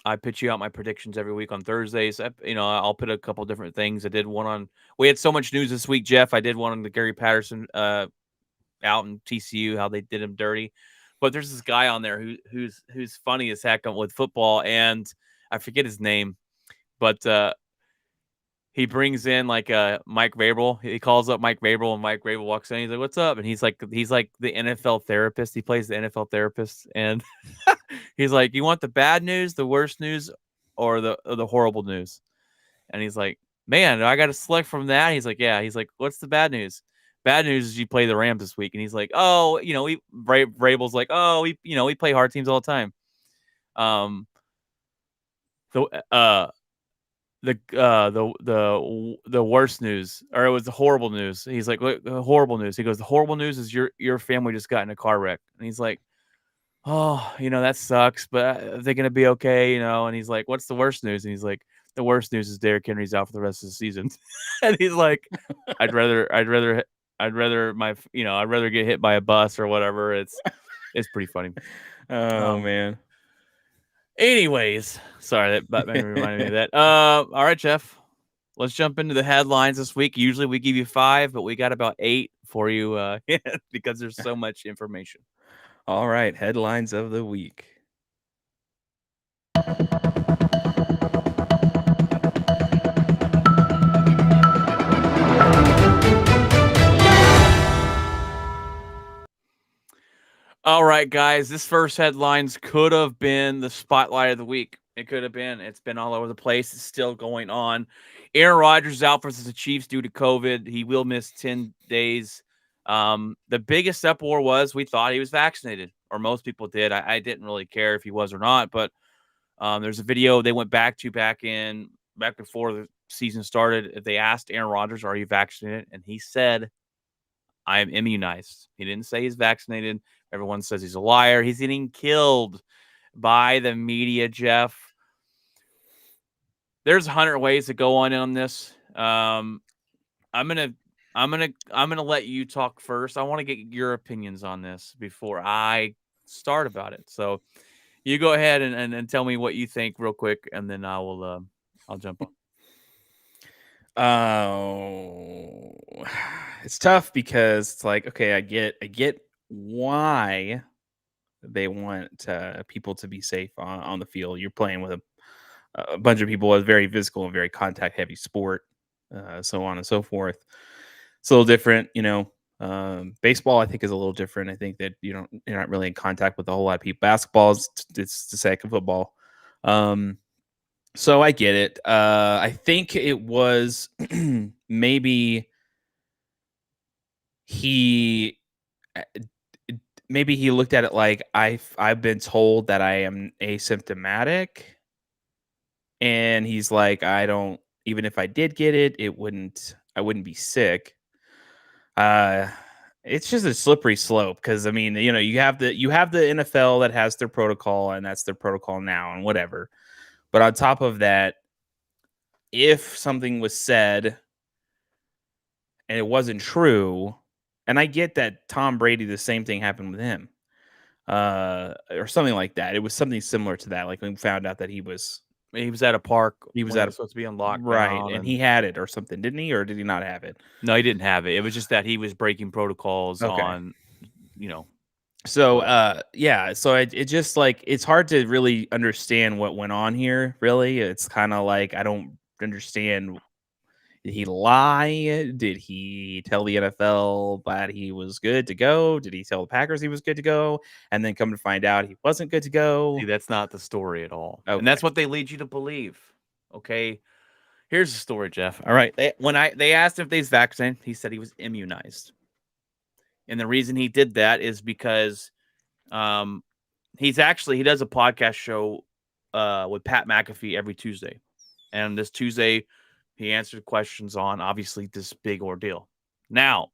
I pitch you out my predictions every week on Thursdays. I'll put a couple different things. I did one on. We had so much news this week, Jeff. I did one on the Gary Patterson out in TCU, how they did him dirty. But there's this guy on there who's funny as heck with football, and I forget his name, but he brings in like Mike Vrabel. He calls up Mike Vrabel, and Mike Vrabel walks in. He's like, "What's up?" And he's like the NFL therapist. He plays the NFL therapist, and he's like, "You want the bad news, the worst news, or the horrible news?" And he's like, "Man, I got to select from that." He's like, "Yeah." He's like, "What's the bad news?" Bad news is you play the Rams this week. And he's like, "Oh, Vrabel's like, oh, we play hard teams all the time." The worst news, or it was the horrible news. He's like, the horrible news. He goes, the horrible news is your family just got in a car wreck. And he's like, oh, that sucks, but are they gonna be okay? And he's like, what's the worst news? And he's like, the worst news is Derrick Henry's out for the rest of the season. And he's like, I'd rather get hit by a bus or whatever. It's pretty funny. Oh man. Anyways, sorry that reminded me of that. All right, Jeff, let's jump into the headlines this week. Usually we give you 5, but we got about 8 for you because there's so much information. All right, headlines of the week. All right, guys, this first headlines could have been the spotlight of the week. It could have been. It's been all over the place. It's still going on. Aaron Rodgers is out versus the Chiefs due to COVID. He will miss 10 days. The biggest uproar was we thought he was vaccinated, or most people did. I didn't really care if he was or not, but there's a video they went back before the season started. They asked Aaron Rodgers, "Are you vaccinated?" And he said, "I am immunized." He didn't say he's vaccinated. Everyone says he's a liar. He's getting killed by the media, Jeff. There's 100 ways to go on this. I'm gonna let you talk first. I want to get your opinions on this before I start about it. So you go ahead and tell me what you think real quick, and then I'll jump on. Oh, it's tough because it's like, okay, I get why they want people to be safe on the field. You're playing with a bunch of people with very physical and very contact heavy sport, so on and so forth. It's a little different, baseball, I think, is a little different. I think that you're not really in contact with a whole lot of people. Basketball it's the second football. So I get it. I think it was maybe he looked at it like I've been told that I am asymptomatic, and he's like, I don't, even if I did get it, I wouldn't be sick. It's just a slippery slope because I mean, you have the NFL that has their protocol, and that's their protocol now, and whatever. But on top of that, if something was said and it wasn't true, and I get that Tom Brady, the same thing happened with him, or something like that. It was something similar to that. Like when we found out that he was at a park. He was supposed to be on lockdown, right, and he had it or something, didn't he? Or did he not have it? No, he didn't have it. It was just that he was breaking protocols Okay. on, So, yeah. So it just like it's hard to really understand what went on here. Really, it's kind of like I don't understand. Did he lie? Did he tell the NFL that he was good to go? Did he tell the Packers he was good to go? And then come to find out he wasn't good to go? See, that's not the story at all. Okay. And that's what they lead you to believe. Okay. Here's the story, Jeff. All right. They asked if he's vaccinated, he said he was immunized. And the reason he did that is because he does a podcast show with Pat McAfee every Tuesday. And this Tuesday, he answered questions on, obviously, this big ordeal. Now,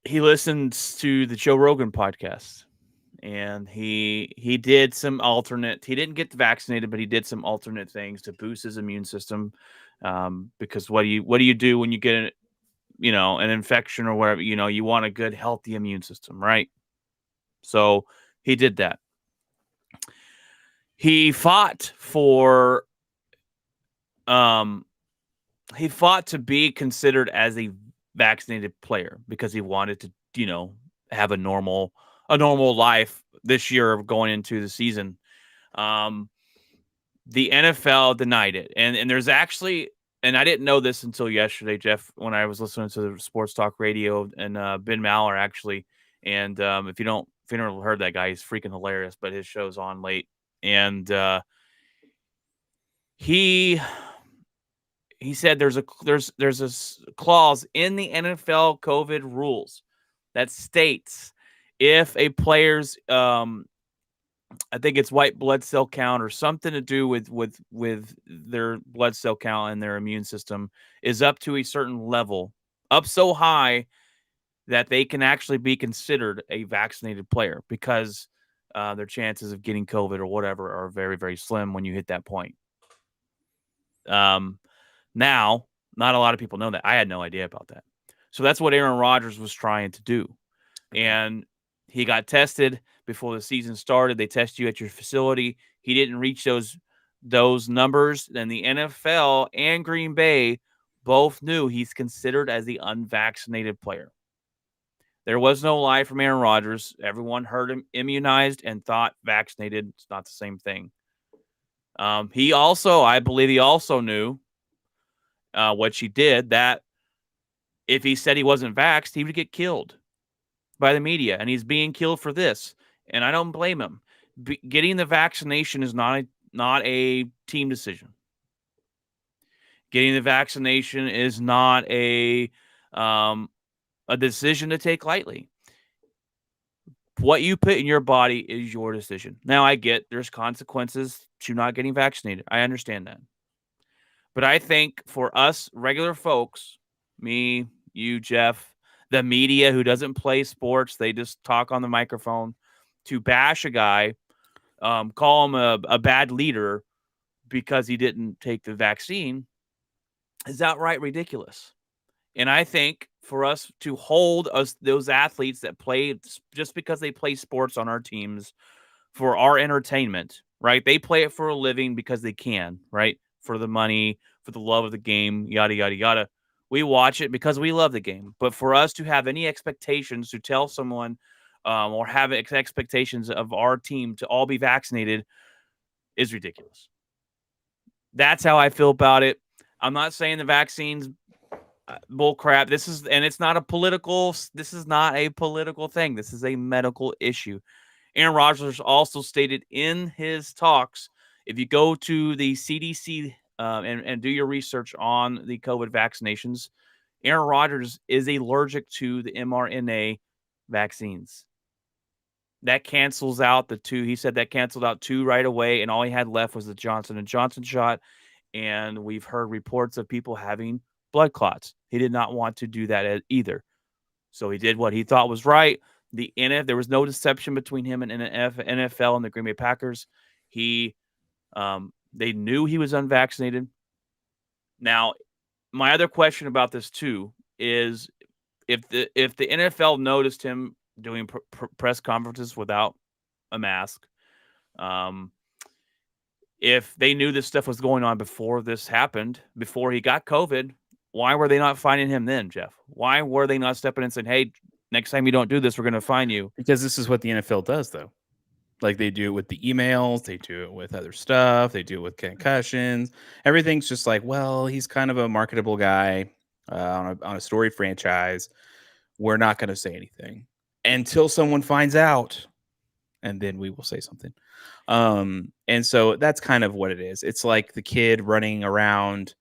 he listens to the Joe Rogan podcast, and he did some alternate. He didn't get vaccinated, but he did some alternate things to boost his immune system. Because what do you do when you get an infection or whatever? You want a good, healthy immune system, right? So he did that. He fought to be considered as a vaccinated player because he wanted to, have a normal life this year going into the season. The NFL denied it. And there's actually, and I didn't know this until yesterday, Jeff, when I was listening to the Sports Talk Radio and Ben Maller actually. And if you never heard that guy, he's freaking hilarious, but his show's on late. And he said there's a clause in the NFL COVID rules that states if a player's I think it's white blood cell count or something to do with their blood cell count and their immune system is up to a certain level, up so high that they can actually be considered a vaccinated player because their chances of getting COVID or whatever are very, very slim when you hit that point. Now, not a lot of people know that. I had no idea about that. So that's what Aaron Rodgers was trying to do. And he got tested before the season started. They test you at your facility. He didn't reach those numbers. Then the NFL and Green Bay both knew he's considered as the unvaccinated player. There was no lie from Aaron Rodgers. Everyone heard him immunized and thought vaccinated. It's not the same thing. I believe he also knew what she did, that if he said he wasn't vaxxed, he would get killed by the media, and he's being killed for this. And I don't blame him. getting the vaccination is not a team decision. Getting the vaccination is not a decision to take lightly. What you put in your body is your decision. Now, I get there's consequences to not getting vaccinated. I understand that. But I think for us regular folks, me, you, Jeff, the media who doesn't play sports, they just talk on the microphone, to bash a guy, call him a bad leader because he didn't take the vaccine is outright ridiculous. And I think for us to hold those athletes that play just because they play sports on our teams for our entertainment, right? They play it for a living because they can, right? For the money, for the love of the game, yada, yada, yada. We watch it because we love the game. But for us to have any expectations to tell someone or have expectations of our team to all be vaccinated is ridiculous. That's how I feel about it. I'm not saying the vaccine's bull crap. This is not a political thing. This is a medical issue. Aaron Rodgers also stated in his talks, if you go to the CDC and do your research on the COVID vaccinations, Aaron Rodgers is allergic to the mRNA vaccines. That cancels out the two. He said that canceled out two right away, and all he had left was the Johnson & Johnson shot. And we've heard reports of people having blood clots. He did not want to do that either. So he did what he thought was right. There was no deception between him and NFL and the Green Bay Packers. They knew he was unvaccinated. Now, my other question about this too is if the NFL noticed him doing press conferences without a mask, if they knew this stuff was going on before this happened, before he got COVID, why were they not finding him then, Jeff? Why were they not stepping in and saying, hey, next time you don't do this, we're going to fine you? Because this is what the NFL does, though. Like, they do it with the emails. They do it with other stuff. They do it with concussions. Everything's just like, well, he's kind of a marketable guy on a story franchise. We're not going to say anything until someone finds out, and then we will say something. And so that's kind of what it is. It's like the kid running around,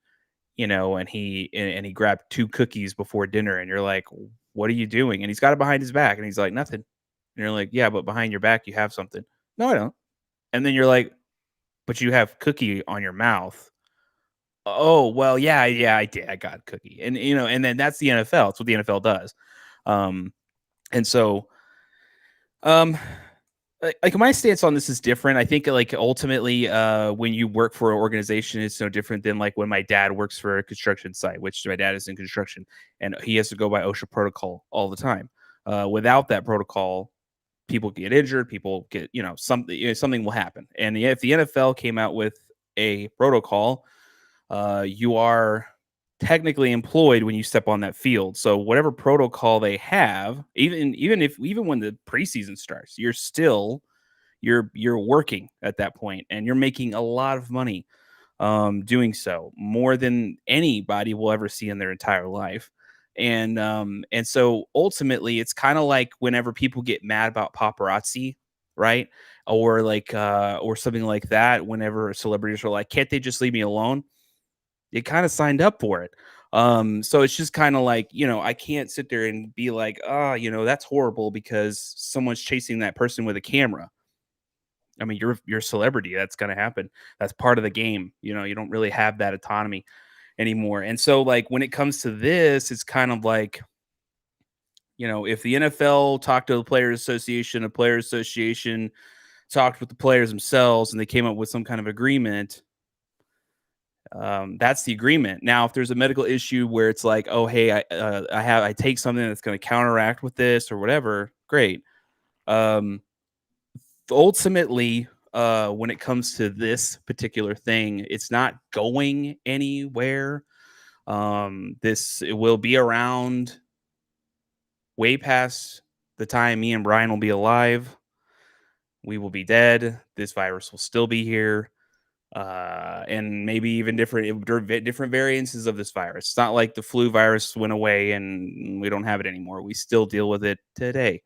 and he grabbed 2 cookies before dinner, and you're like, what are you doing? And he's got it behind his back, and he's like, nothing. And you're like, yeah, but behind your back you have something. No, I don't. And then you're like, but you have cookie on your mouth. Oh, well, yeah, I did. I got a cookie. And and then that's the NFL. It's what the NFL does. And so like my stance on this is different. I think like ultimately when you work for an organization, it's no different than like when my dad works for a construction site, which my dad is in construction, and he has to go by OSHA protocol all the time. Without that protocol, people get injured, people get, something will happen. And if the NFL came out with a protocol, you are technically employed when you step on that field. So whatever protocol they have, even when the preseason starts, you're working at that point, and you're making a lot of money doing so, more than anybody will ever see in their entire life. And so ultimately it's kind of like whenever people get mad about paparazzi, right? Or like or something like that, whenever celebrities are like, can't they just leave me alone? You kind of signed up for it. So it's just kind of like, I can't sit there and be like, that's horrible because someone's chasing that person with a camera. I mean, you're a celebrity. That's going to happen. That's part of the game. You don't really have that autonomy anymore. And so like when it comes to this, it's kind of like, if the NFL talked to the Players Association, talked with the players themselves, and they came up with some kind of agreement, that's the agreement. Now, if there's a medical issue where it's like, oh, hey, I take something that's going to counteract with this or whatever, great. Ultimately, when it comes to this particular thing, it's not going anywhere. It will be around way past the time me and Brian will be alive. We will be dead. This virus will still be here. And maybe even different variances of this virus. It's not like the flu virus went away and we don't have it anymore. We still deal with it today.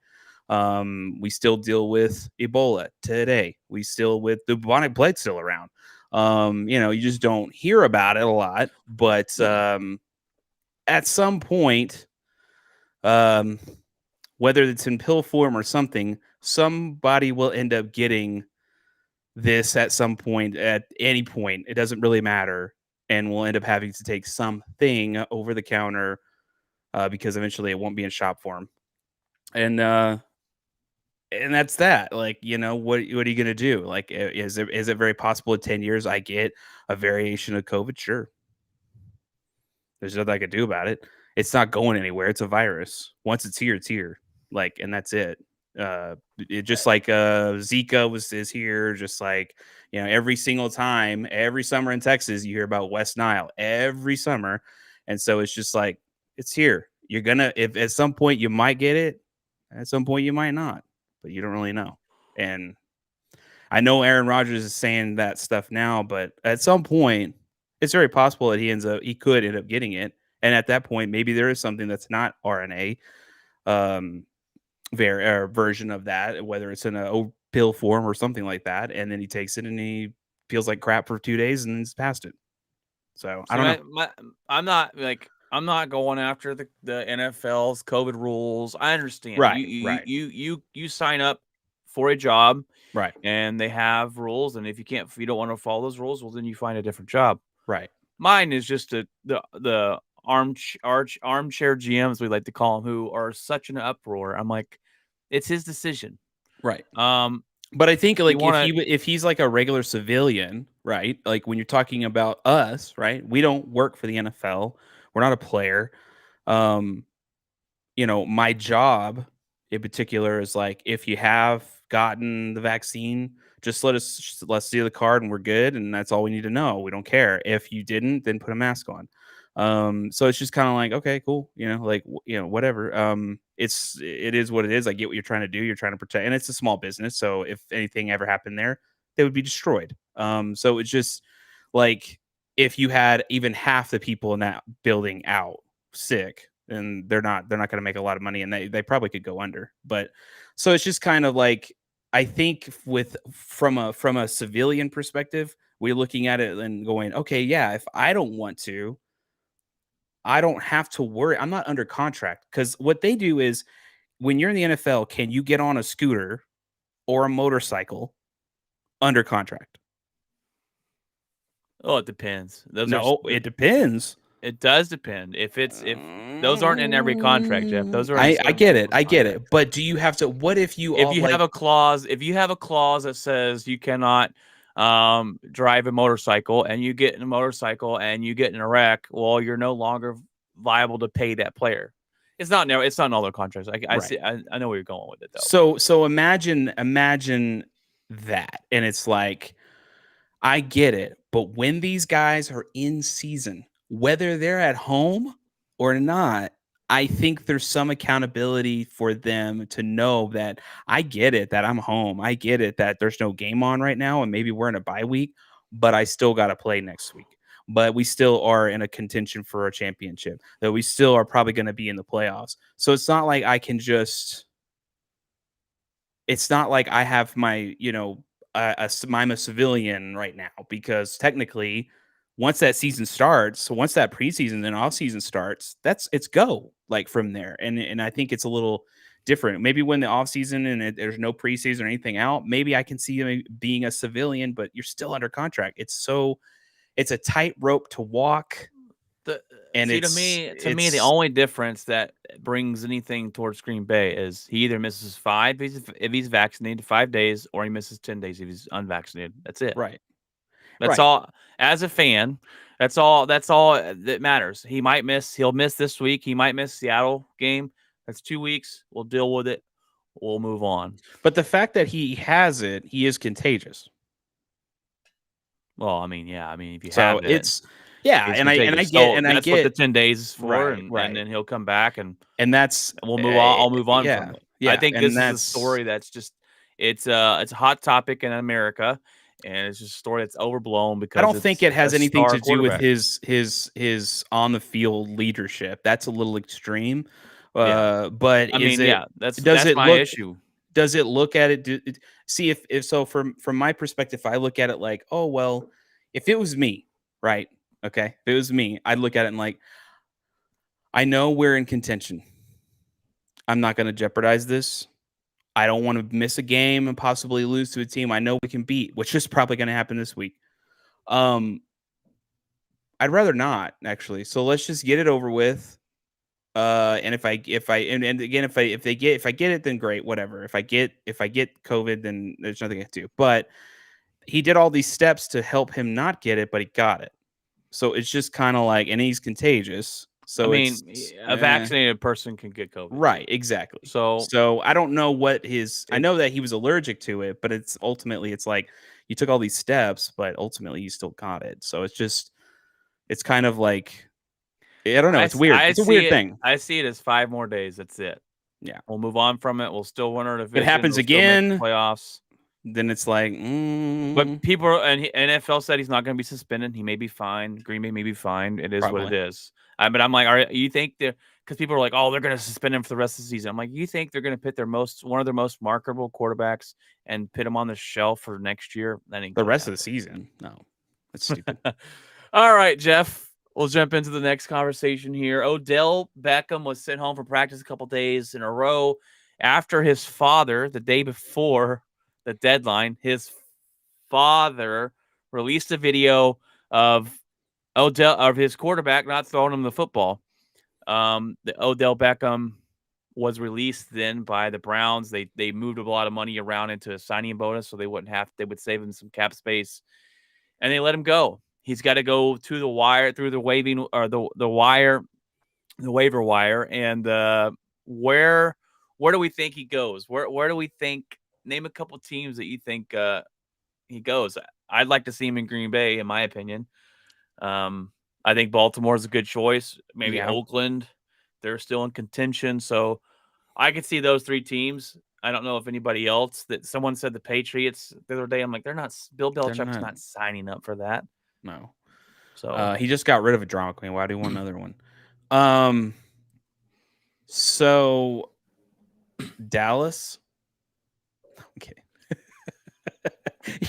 We still deal with Ebola today. We still with the bubonic plague still around. You just don't hear about it a lot, but at some point, whether it's in pill form or something, somebody will end up getting this at some point, at any point. It doesn't really matter. And we'll end up having to take something over the counter because eventually it won't be in shop form. And that's that. Like, what are you going to do? Like, is it very possible in 10 years I get a variation of COVID? Sure. There's nothing I could do about it. It's not going anywhere. It's a virus. Once it's here, it's here. Like, and that's it. It just like Zika is here. Just like, every single time, every summer in Texas, you hear about West Nile every summer. And so it's just like, it's here. You're gonna, if at some point you might get it, at some point you might not, but you don't really know. And I know Aaron Rodgers is saying that stuff now, but at some point, it's very possible that he could end up getting it. And at that point, maybe there is something that's not RNA version of that, whether it's in a pill form or something like that. And then he takes it and he feels like crap for 2 days and then he's past it. So I don't know. I'm not going after the NFL's COVID rules. I understand. Right. You sign up for a job, right? And they have rules. And if you don't want to follow those rules, well, then you find a different job. Right. Mine is just the armchair GMs, we like to call them, who are such an uproar. I'm like, it's his decision. Right. But I think like if he's like a regular civilian, right? Like when you're talking about us, right? We don't work for the NFL. We're not a player. My job in particular is like, if you have gotten the vaccine, just let's see the card and we're good. And that's all we need to know. We don't care. If you didn't, then put a mask on. So it's just kind of like, okay, cool. Whatever. It is what it is. I get what you're trying to do. You're trying to protect, and it's a small business. So if anything ever happened there, they would be destroyed. So it's just like, if you had even half the people in that building out sick, then they're not going to make a lot of money, and they probably could go under. But so it's just kind of like, I think from a civilian perspective, we're looking at it and going, okay, yeah, if I don't want to, I don't have to worry. I'm not under contract, because what they do is, when you're in the NFL, can you get on a scooter or a motorcycle under contract? Oh, it depends. It depends. It does depend. If those aren't in every contract, Jeff. Those are. I get it. But do you have to? What if you? Have a clause? If you have a clause that says you cannot drive a motorcycle, and you get in a motorcycle and you get in a wreck, well, you're no longer liable to pay that player. It's not in all their contracts. I know where you're going with it, though. So imagine that, and it's like, I get it, but when these guys are in season, whether they're at home or not, I think there's some accountability for them to know that I get it, that I'm home. I get it that there's no game on right now, and maybe we're in a bye week, but I still got to play next week. But we still are in a contention for a championship, that we still are probably going to be in the playoffs. So it's not like I can just, it's not like I have my, I'm a civilian right now, because technically once that season starts, once that preseason and off season starts, it's go like from there. And I think it's a little different. Maybe when the off season and there's no preseason or anything out, maybe I can see being a civilian, but you're still under contract. It's a tight rope to walk. To me, the only difference that brings anything towards Green Bay is he either misses 5 if he's vaccinated 5 days, or he misses 10 days if he's unvaccinated. That's it. Right. That's all. As a fan, that's all that matters. He'll miss this week. He might miss Seattle game. That's 2 weeks. We'll deal with it. We'll move on. But the fact that he has it, he is contagious. Well, if you have it, it's. Yeah, and I get what the 10 days is for, and then he'll come back and we'll move on. I'll move on from it. Yeah, I think this is a story that's just it's a hot topic in America, and it's just a story that's overblown because I don't think it has anything to do with his on the field leadership. That's a little extreme. But I is mean, it? that's my issue. Does it look at it? See if so. From my perspective, I look at it like, oh well, if it was me, right? Okay, if it was me, I'd look at it and like, I know we're in contention. I'm not going to jeopardize this. I don't want to miss a game and possibly lose to a team I know we can beat, which is probably going to happen this week. I'd rather not actually. So let's just get it over with. And if I get it, then great, whatever. If I get COVID, then there's nothing I can do. But he did all these steps to help him not get it, but he got it. So it's just kind of like, and he's contagious. So I mean, a vaccinated person can get COVID. Right, exactly. So I don't know what I know that he was allergic to it, but it's like you took all these steps, but ultimately you still got it. So it's kind of like, I don't know. It's weird. It's a weird thing. I see it as 5 more days. That's it. Yeah. We'll move on from it. We'll still win our division. It happens again. Playoffs. Then it's like, But people and NFL said he's not going to be suspended. He may be fine. Green Bay may be fine. It is Probably what it is. But I'm like, you think because people are like, oh, they're going to suspend him for the rest of the season. I'm like, you think they're going to pit one of their most marketable quarterbacks and put him on the shelf for next year? The rest of the season? No, that's stupid. All right, Jeff. We'll jump into the next conversation here. Odell Beckham was sent home for practice a couple days in a row after his father, the day before the deadline, his father released a video of his quarterback not throwing him the football. The Odell Beckham was released then by the Browns. They moved a lot of money around into a signing bonus, so they would save him some cap space, and they let him go. He's got to go to the wire through the waiver wire, and where do we think he goes? Where do we think? Name a couple teams that you think he goes. I'd like to see him in Green Bay, in my opinion. I think Baltimore is a good choice. Maybe Oakland. They're still in contention, so I could see those 3 teams. I don't know if anybody else. That someone said the Patriots the other day. I'm like, they're not. Bill Belichick's not signing up for that. No. So he just got rid of a drama queen. Why do you want another one? So Dallas. Okay.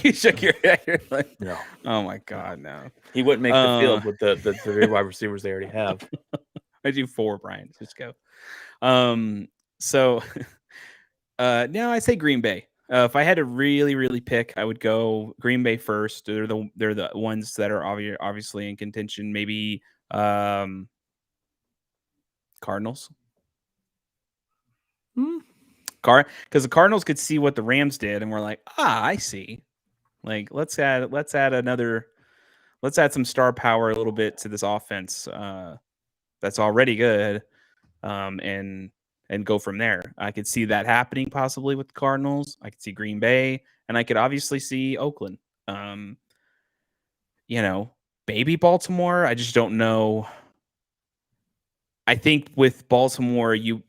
You shook your head. You're like, no. Oh my God, no. He wouldn't make the field with the 3 wide receivers they already have. I do 4, Brian. Just go. So no, I say Green Bay. If I had to really, really pick, I would go Green Bay first. They're the ones that are obviously in contention. Maybe Cardinals. Because the Cardinals could see what the Rams did, and we're like, I see. Like, let's add some star power a little bit to this offense that's already good, and go from there. I could see that happening possibly with the Cardinals. I could see Green Bay, and I could obviously see Oakland. Maybe Baltimore. I just don't know. I think with Baltimore, you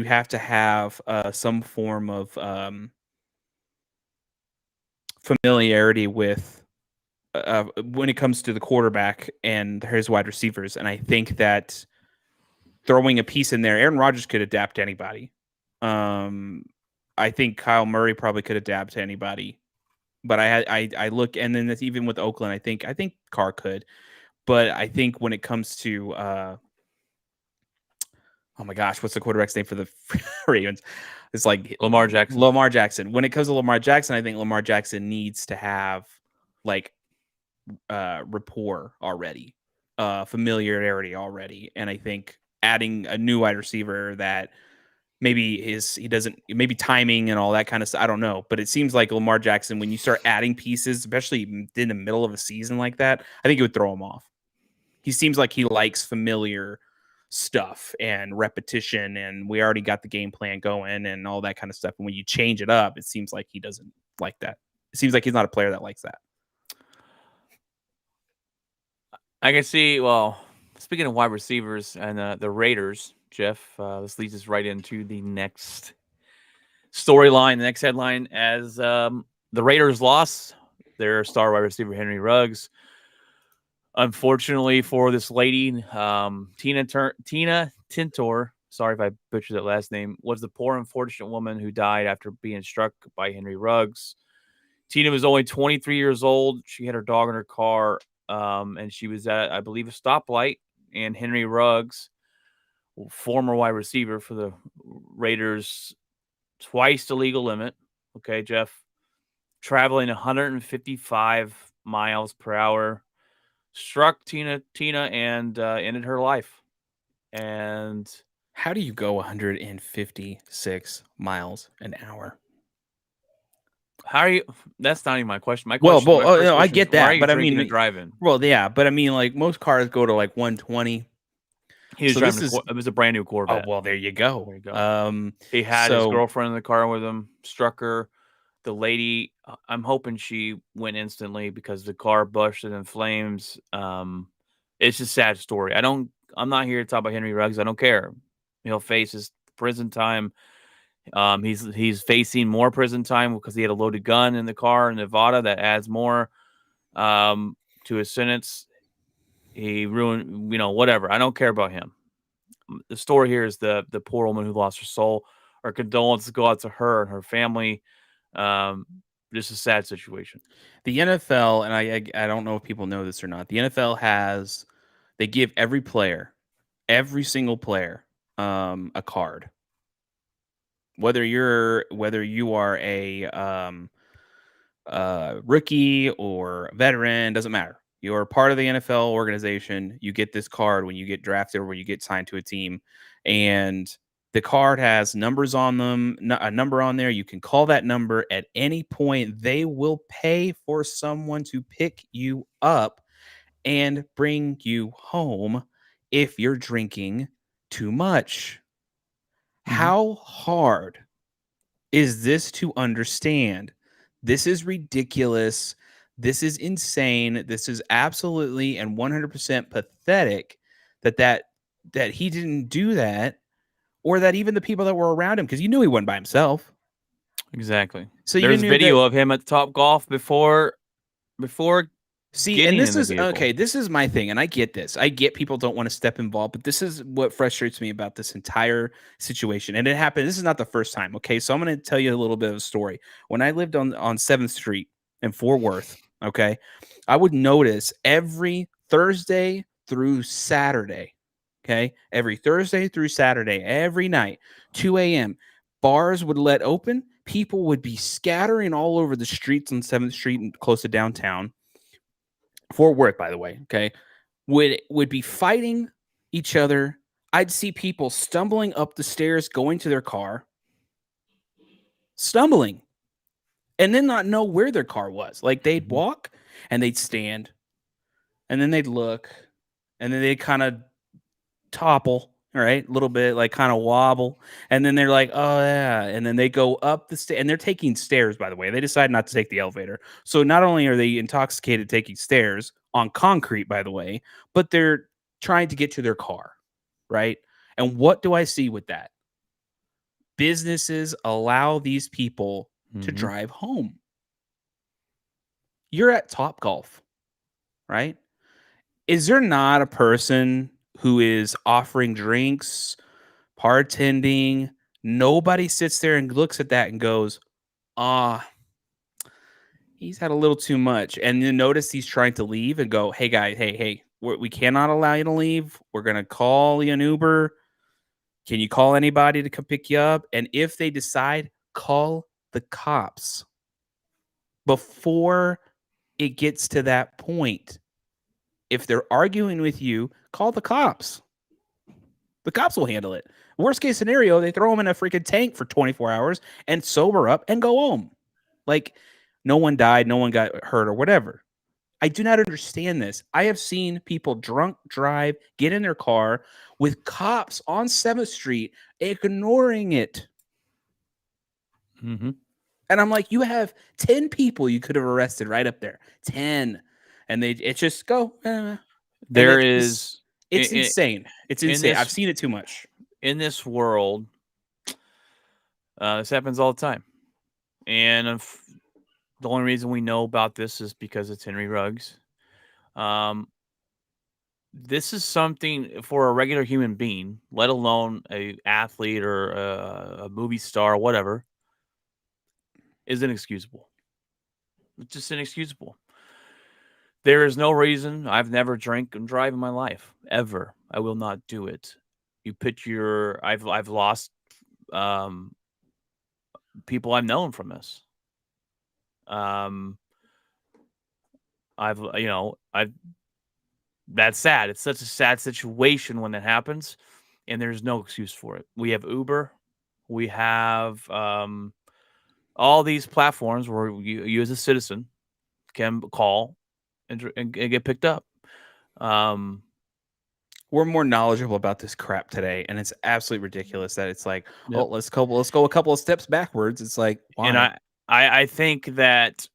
have to have some form of familiarity with when it comes to the quarterback and his wide receivers. And I think that throwing a piece in there, Aaron Rodgers could adapt to anybody. I think Kyle Murray probably could adapt to anybody. But I look, and then even with Oakland, I think Carr could. But I think when it comes to oh my gosh, what's the quarterback's name for the Ravens? It's like Lamar Jackson. Lamar Jackson. When it comes to Lamar Jackson, I think Lamar Jackson needs to have like rapport already, familiarity already, and I think adding a new wide receiver that maybe timing and all that kind of stuff. I don't know, but it seems like Lamar Jackson, when you start adding pieces, especially in the middle of a season like that, I think it would throw him off. He seems like he likes familiar stuff and repetition, and we already got the game plan going and all that kind of stuff. And when you change it up, it seems like he doesn't like that. It seems like he's not a player that likes that. I can see, well, speaking of wide receivers and the Raiders, Jeff, this leads us right into the next storyline, the next headline, as the Raiders lost their star wide receiver, Henry Ruggs. Unfortunately for this lady, Tina Tintor sorry if I butchered that last name, was the poor unfortunate woman who died after being struck by Henry Ruggs. Tina was only 23 years old. She had her dog in her car, and she was at, I believe, a stoplight. And Henry Ruggs, former wide receiver for the Raiders, twice the legal limit. Okay, Jeff, traveling 155 miles per hour, struck Tina, and ended her life. And how do you go 156 miles an hour? how are you? That's not even my question. My Well, question. my first no, I question get is, why are that, you but I drinking mean, and driving? well, yeah, but I mean, like most cars go to like 120. He was So driving. this is It was a brand new oh Corvette. well, there you go. There you go. He had his So girlfriend in the car with him. Struck her. The lady, I'm hoping she went instantly because the car busted in flames. It's a sad story. I'm not here to talk about Henry Ruggs. I don't care. He'll face his prison time. He's facing more prison time because he had a loaded gun in the car in Nevada. That adds more to his sentence. He ruined, whatever. I don't care about him. The story here is the poor woman who lost her soul. Our condolences go out to her and her family. Just a sad situation. the NFL, and I don't know if people know this or not. The NFL they give every single player, a card. Whether you are a rookie or veteran, doesn't matter. You're part of the NFL organization. You get this card when you get drafted or when you get signed to a team, and the card has numbers on them, a number on there. You can call that number at any point. They will pay for someone to pick you up and bring you home if you're drinking too much. How hard is this to understand? This is ridiculous. This is insane. This is absolutely and 100% pathetic that he didn't do that, or that even the people that were around him, because you knew he wasn't by himself. Exactly. So there's you knew video that, of him at Top Golf before see, getting and this in the is vehicle. okay. This is my thing, and I get this. I get people don't want to step involved, but this is what frustrates me about this entire situation. And it happened. This is not the first time. Okay, so I'm going to tell you a little bit of a story. When I lived on 7th Street in Fort Worth, okay, I would notice every Thursday through Saturday. Okay, every Thursday through Saturday, every night, 2 a.m. Bars would let open. People would be scattering all over the streets on 7th Street and close to downtown. Fort Worth, by the way, okay, would be fighting each other. I'd see people stumbling up the stairs, going to their car, stumbling, and then not know where their car was. Like they'd walk and they'd stand, and then they'd look, and then they'd kind of topple, right? A little bit, like kind of wobble. And then they're like, oh, yeah. And then they go up the stairs, and they're taking stairs, by the way. They decide not to take the elevator. So not only are they intoxicated taking stairs on concrete, by the way, but they're trying to get to their car, right? And what do I see with that? Businesses allow these people to drive home. You're at Top Golf, right? Is there not a person who is offering drinks, bartending? Nobody sits there and looks at that and goes, he's had a little too much. And you notice he's trying to leave and go, hey, guys, hey, we cannot allow you to leave. We're going to call you an Uber. Can you call anybody to come pick you up? And if they decide, call the cops before it gets to that point. If they're arguing with you, call the cops. The cops will handle it. Worst case scenario, they throw them in a freaking tank for 24 hours and sober up and go home. Like, no one died, no one got hurt or whatever. I do not understand this. I have seen people drunk drive, get in their car with cops on 7th Street ignoring it. And I'm like, you have 10 people you could have arrested right up there. 10. And it just go. It's insane. It's insane. I've seen it too much. In this world, this happens all the time. And the only reason we know about this is because it's Henry Ruggs. this is something for a regular human being, let alone a athlete or a movie star, whatever, is inexcusable. It's just inexcusable. There is no reason. I've never drank and drive in my life ever. I will not do it. You put your. I've lost um, people I've known from this. Um, I've that's sad. It's such a sad situation when that happens, and there's no excuse for it. We have Uber, we have all these platforms where you as a citizen can call and get picked up. We're more knowledgeable about this crap today, and it's absolutely ridiculous that it's like, Yep. oh, let's go a couple of steps backwards. It's like, why? And I think that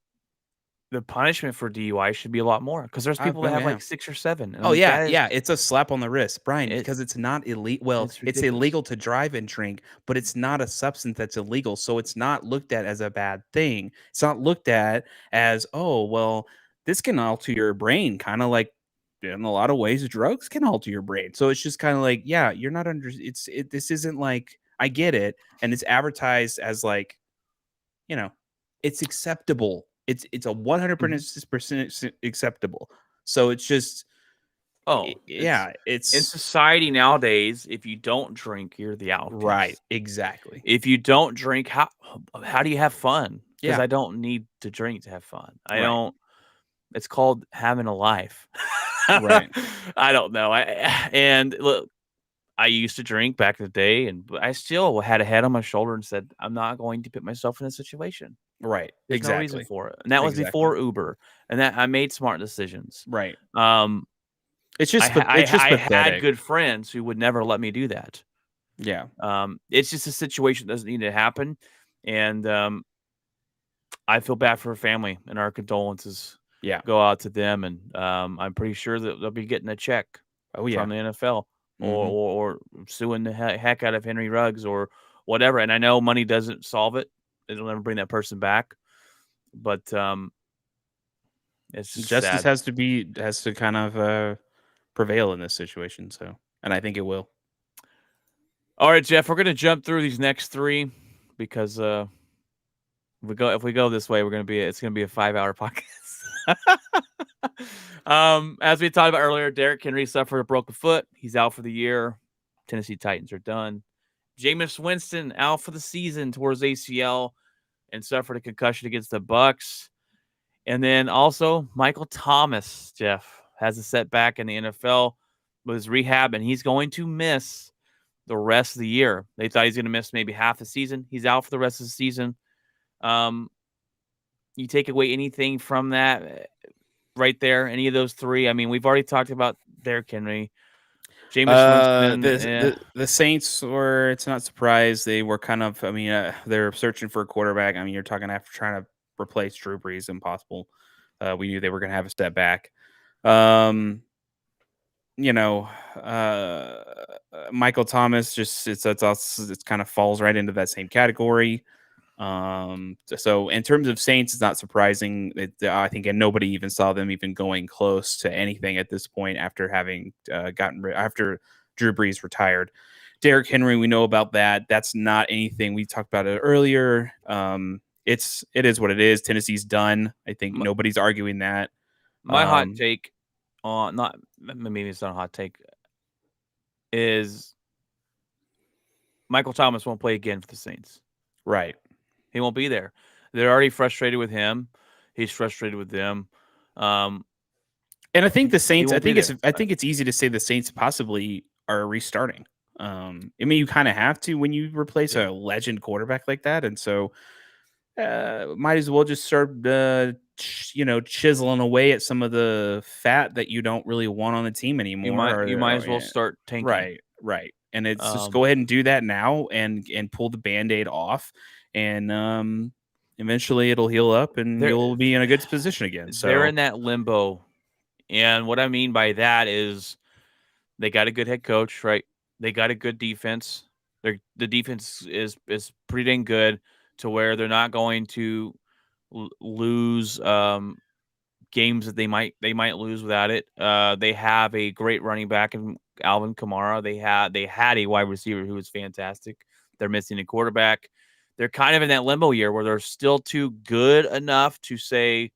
the punishment for DUI should be a lot more because there's people that have like 6 or 7. And Oh like, yeah, that is- yeah, it's a slap on the wrist, Brian, It- because it's not illegal. Well, it's it's ridiculous. illegal to drive and drink, but it's not a substance that's illegal, so it's not looked at as a bad thing. It's not looked at as, oh, well, this can alter your brain, kind of like in a lot of ways, drugs can alter your brain. So it's just kind of like, yeah, you're not under. This isn't like, I get it, and it's advertised as like, it's acceptable. It's a 100% acceptable. So it's just, yeah, in it's society nowadays, if you don't drink, you're the outcast. right, exactly. If you don't drink, how do you have fun? Because Yeah. I don't need to drink to have fun. I Right. don't. It's called having a life. Right. I don't know. And look, I used to drink back in the day, and I still had a head on my shoulder and said, "I'm not going to put myself in a situation." Right, There's no reason exactly. for it, and that was Exactly. before Uber, and that I made smart decisions. Right. I It's just had pathetic. good friends who would never let me do that. Yeah. It's just a situation that doesn't need to happen, and I feel bad for her family, and our condolences Yeah. go out to them. And I'm pretty sure that they'll be getting a check Oh yeah. from the NFL Mhm. or suing the heck out of Henry Ruggs or whatever. And I know money doesn't solve it; it'll never bring that person back. But it's just Justice sad. has to kind of prevail in this situation. So, and I think it will. All right, Jeff, we're gonna jump through these next 3 because if we go this way, it's gonna be a 5-hour podcast. As we talked about earlier, Derrick Henry suffered a broken foot. He's out for the year. Tennessee Titans are done. Jameis Winston out for the season towards ACL and suffered a concussion against the Bucks. And then also Michael Thomas, Jeff, has a setback in the NFL with his rehab, and he's going to miss the rest of the year. They thought he's going to miss maybe half the season. He's out for the rest of the season. You take away anything from that right there, any of those 3? I mean, we've already talked about Derrick Henry. Jameis Winston. The Saints were, it's not surprised. They were kind of, I mean, they're searching for a quarterback. I mean, you're talking after trying to replace Drew Brees, impossible. We knew they were going to have a step back. Michael Thomas it's kind of falls right into that same category. So in terms of Saints, it's not surprising. I think, and nobody even saw them even going close to anything at this point after having after Drew Brees retired. Derrick Henry, we know about that. That's not anything. We talked about it earlier. It is what it is. Tennessee's done. I think nobody's arguing that. My hot take on maybe it's not a hot take is Michael Thomas won't play again for the Saints. Right. He won't be there. They're already frustrated with him. He's frustrated with them. And I think the Saints, I think it's easy to say the Saints possibly are restarting. I mean, you kind of have to when you replace a legend quarterback like that. And so might as well just start, chiseling away at some of the fat that you don't really want on the team anymore. You might as well start tanking. Right. And it's just go ahead and do that now and pull the Band-Aid off. And eventually it'll heal up and you'll be in a good position again. So they're in that limbo. And what I mean by that is they got a good head coach, right? They got a good defense. The defense is pretty dang good to where they're not going to lose games that they might lose without it. They have a great running back in Alvin Kamara. They had a wide receiver who was fantastic. They're missing a quarterback. They're kind of in that limbo year where they're still too good enough to say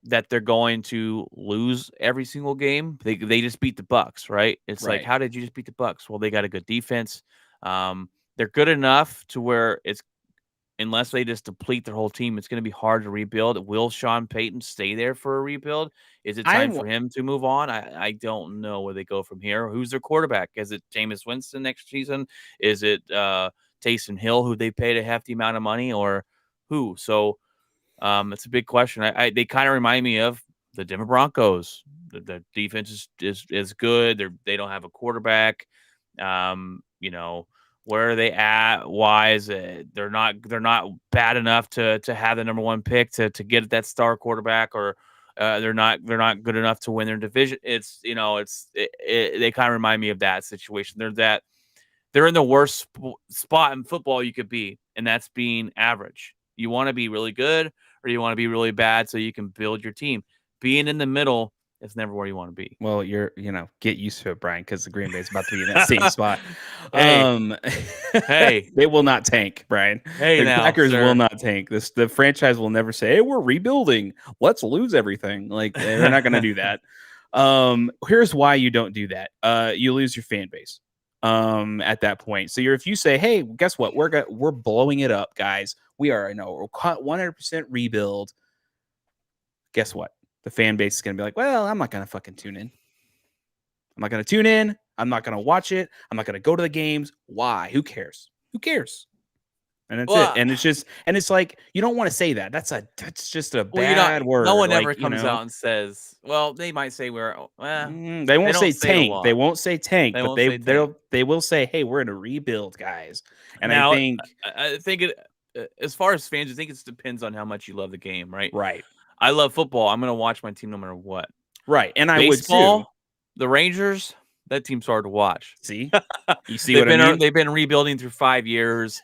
that they're going to lose every single game. They just beat the Bucs, right? It's like, how did you just beat the Bucs? Well, they got a good defense. They're good enough to where it's, unless they just deplete their whole team, it's going to be hard to rebuild. Will Sean Payton stay there for a rebuild? Is it time for him to move on? I don't know where they go from here. Who's their quarterback? Is it Jameis Winston next season? Is it Taysom Hill, who they paid a hefty amount of money, or who? So it's a big question. They kind of remind me of the Denver Broncos. The defense is good. They don't have a quarterback. Where are they at? Why is it they're not bad enough to have the number 1 pick to get that star quarterback, or they're not good enough to win their division. They kind of remind me of that situation. They're in the worst spot in football you could be, and that's being average. You want to be really good, or you want to be really bad so you can build your team. Being in the middle is never where you want to be. Well, get used to it, Brian, because the Green Bay's about to be in that same spot. Hey, they will not tank, Brian. The Packers will not tank. The franchise will never say, "Hey, we're rebuilding. Let's lose everything." Like, they're not going to do that. Here's why you don't do that. You lose your fan base. At that point, so if you say, "Hey, guess what? We're blowing it up, guys. We are 100% rebuild." Guess what? The fan base is going to be like, "Well, I'm not going to fucking tune in. I'm not going to tune in. I'm not going to watch it. I'm not going to go to the games. Why? Who cares? Who cares?" And that's it. And it's like, you don't want to say that. That's just a bad word. No one ever comes out and says, well, they might say they won't say tank. They won't say tank, but they will say, "Hey, we're in a rebuild, guys." And now, I think as far as fans, I think it depends on how much you love the game, right? Right. I love football. I'm going to watch my team no matter what. Right. And Baseball, I would too. The Rangers, that team's hard to watch. See? You see what I mean? They've been rebuilding through 5 years.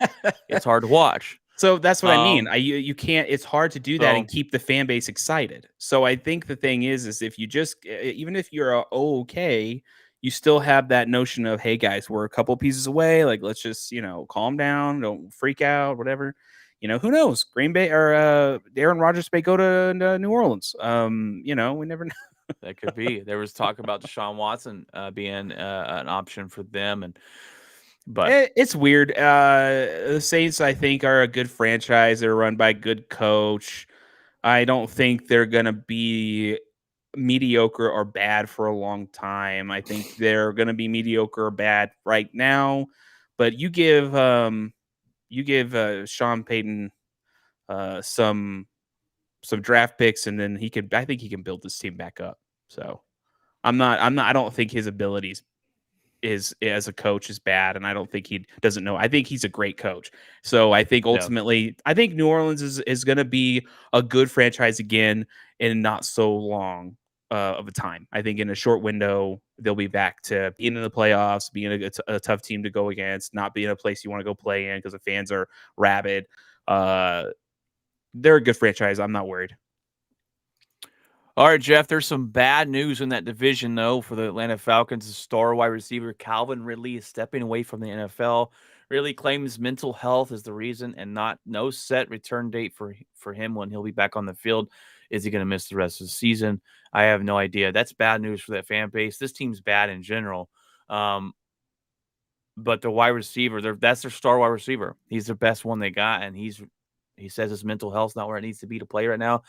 It's hard to watch. So that's what I mean. You can't. It's hard to do that and keep the fan base excited. So I think the thing is if you just, even if you're okay, you still have that notion of, "Hey guys, we're a couple pieces away. Like, let's just calm down, don't freak out, whatever." Who knows? Green Bay or Aaron Rodgers may go to New Orleans. We never know. That could be. There was talk about Deshaun Watson being an option for them, but it's weird. The Saints, I think, are a good franchise. They're run by a good coach. I don't think they're gonna be mediocre or bad for a long time. I think they're gonna be mediocre or bad right now. But you give Sean Payton some draft picks, and then I think he can build this team back up. So I don't think his abilities is as a coach is bad, and I don't think he doesn't know. I think he's a great coach. So I think ultimately, I think New Orleans is going to be a good franchise again in not so long of a time. I think in a short window, they'll be back to being in the playoffs, being a tough team to go against, not being a place you want to go play in because the fans are rabid. They're a good franchise. I'm not worried. All right, Jeff, there's some bad news in that division, though, for the Atlanta Falcons. The star wide receiver Calvin Ridley is stepping away from the NFL. Ridley claims mental health is the reason and no set return date for him when he'll be back on the field. Is he going to miss the rest of the season? I have no idea. That's bad news for that fan base. This team's bad in general. But the wide receiver, that's their star wide receiver. He's the best one they got, and he says his mental health's not where it needs to be to play right now.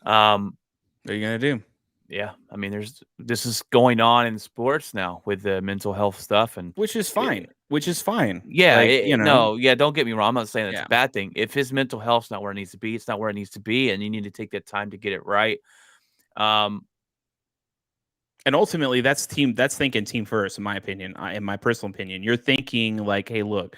What are you going to do? Yeah, I mean, this is going on in sports now with the mental health stuff, and which is fine. Yeah, don't get me wrong. I'm not saying that's a bad thing. If his mental health's not where it needs to be, it's not where it needs to be, and you need to take that time to get it right. And ultimately, that's thinking team first, in my opinion. In my personal opinion, you're thinking like, "Hey, look,